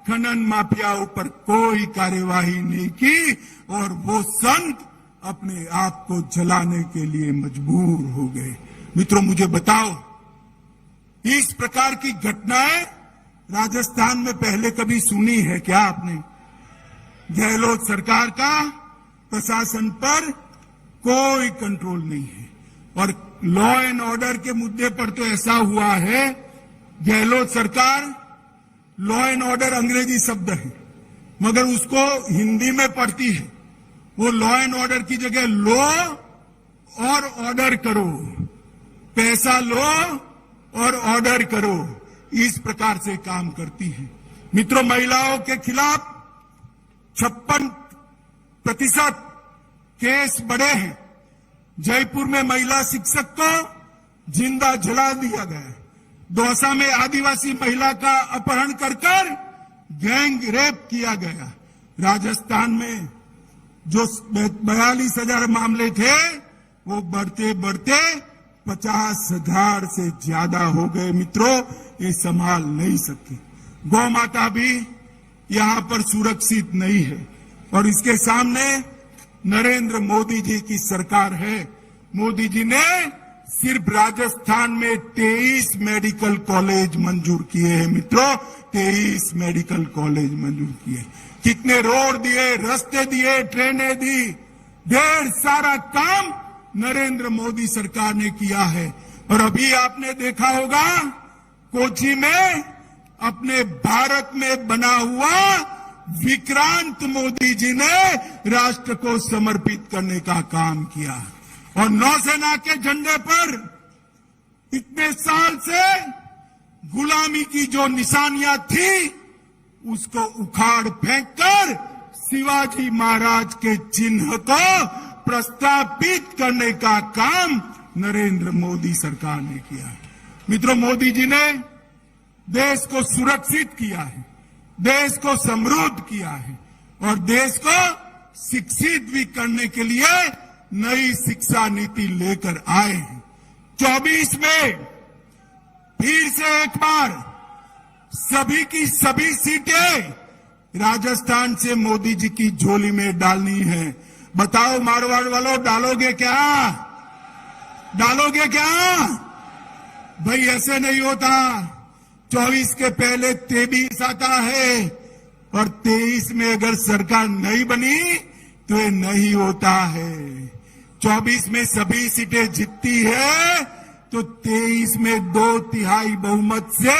खनन माफियाओं पर कोई कार्यवाही नहीं की और वो संत अपने आप को जलाने के लिए मजबूर हो गए। मित्रों, मुझे बताओ, इस प्रकार की घटनाएं राजस्थान में पहले कभी सुनी है क्या आपने? गहलोत सरकार का प्रशासन पर कोई कंट्रोल नहीं है। और लॉ एंड ऑर्डर के मुद्दे पर तो ऐसा हुआ है, गहलोत सरकार, लॉ एंड ऑर्डर अंग्रेजी शब्द है मगर उसको हिंदी में पढ़ती है। वो लॉ एंड ऑर्डर की जगह लो और ऑर्डर करो, पैसा लो और ऑर्डर करो, इस प्रकार से काम करती है। मित्रों, महिलाओं के खिलाफ 56% केस बढ़े हैं। जयपुर में महिला शिक्षक को जिंदा जला दिया गया। दौसा में आदिवासी महिला का अपहरण कर गैंग रेप किया गया। राजस्थान में जो 42,000 मामले थे वो बढ़ते बढ़ते 50,000 से ज्यादा हो गए। मित्रों, ये संभाल नहीं सकते। गौ माता भी यहां पर सुरक्षित नहीं है और इसके सामने नरेंद्र मोदी जी की सरकार है। मोदी जी ने सिर्फ राजस्थान में 23 मेडिकल कॉलेज मंजूर किए हैं। मित्रों, 23 मेडिकल कॉलेज मंजूर किए। कितने रोड दिए, रास्ते दिए, ट्रेनें दी, ढेर सारा काम नरेंद्र मोदी सरकार ने किया है। और अभी आपने देखा होगा कोची में अपने भारत में बना हुआ विक्रांत मोदी जी ने राष्ट्र को समर्पित करने का काम किया। और नौसेना के झंडे पर इतने साल से गुलामी की जो निशानियां थी उसको उखाड़ फेंककर शिवाजी महाराज के चिन्ह को प्रस्तापित करने का काम नरेंद्र मोदी सरकार ने किया है। मित्रों, मोदी जी ने देश को सुरक्षित किया है, देश को समृद्ध किया है और देश को शिक्षित भी करने के लिए नई शिक्षा नीति लेकर आए हैं। 24 में फिर से एक बार सभी की सभी सीटें राजस्थान से मोदी जी की झोली में डालनी है। बताओ मारवाड़ वालों, डालोगे क्या? डालोगे क्या? भाई ऐसे नहीं होता। 24 के पहले 23 आता है और 23 में अगर सरकार नहीं बनी तो ये नहीं होता है। 24 में सभी सीटें जीतती है तो 23 में 2/3 बहुमत से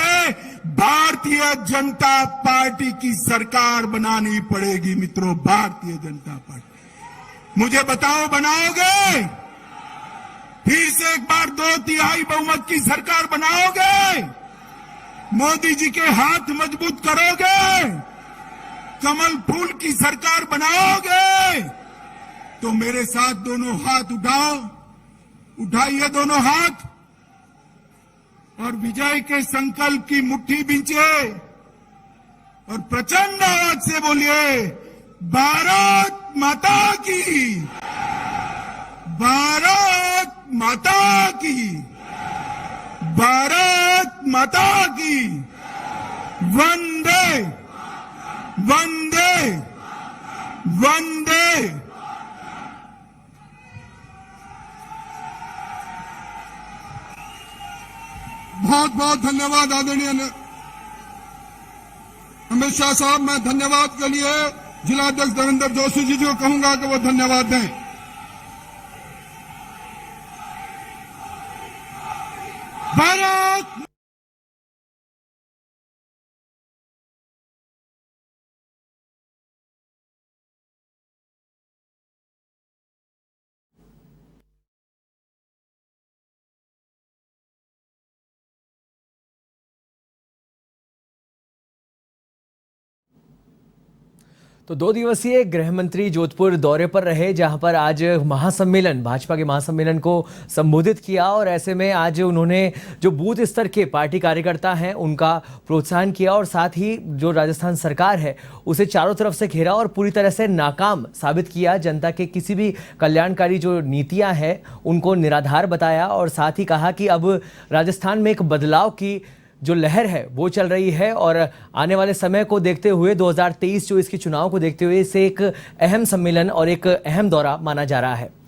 भारतीय जनता पार्टी की सरकार बनानी पड़ेगी। मित्रों, भारतीय जनता पार्टी, मुझे बताओ बनाओगे? फिर से एक बार 2/3 बहुमत की सरकार बनाओगे? मोदी जी के हाथ मजबूत करोगे? कमल फूल की सरकार बनाओगे? तो मेरे साथ दोनों हाथ उठाओ, उठाइए दोनों हाथ और विजय के संकल्प की मुट्ठी बींचे और प्रचंड आवाज से बोलिए, भारत माता की, भारत माता की, भारत माता की, वंदे वंदे वंदे। बहुत बहुत धन्यवाद आदरणीय अमित शाह साहब। मैं धन्यवाद के लिए जिलाध्यक्ष धर्मेंद्र जोशी जी को कहूंगा कि वो धन्यवाद दें। भारत तो 2 दिवसीय गृह मंत्री जोधपुर दौरे पर रहे, जहां पर आज महासम्मेलन, भाजपा के महासम्मेलन को संबोधित किया और ऐसे में आज उन्होंने जो बूथ स्तर के पार्टी कार्यकर्ता हैं उनका प्रोत्साहन किया और साथ ही जो राजस्थान सरकार है उसे चारों तरफ से घेरा और पूरी तरह से नाकाम साबित किया। जनता के किसी भी कल्याणकारी जो नीतियां हैं उनको निराधार बताया और साथ ही कहा कि अब राजस्थान में एक बदलाव की जो लहर है वो चल रही है और आने वाले समय को देखते हुए 2023 जो इसके चुनाव को देखते हुए इसे एक अहम सम्मेलन और एक अहम दौरा माना जा रहा है।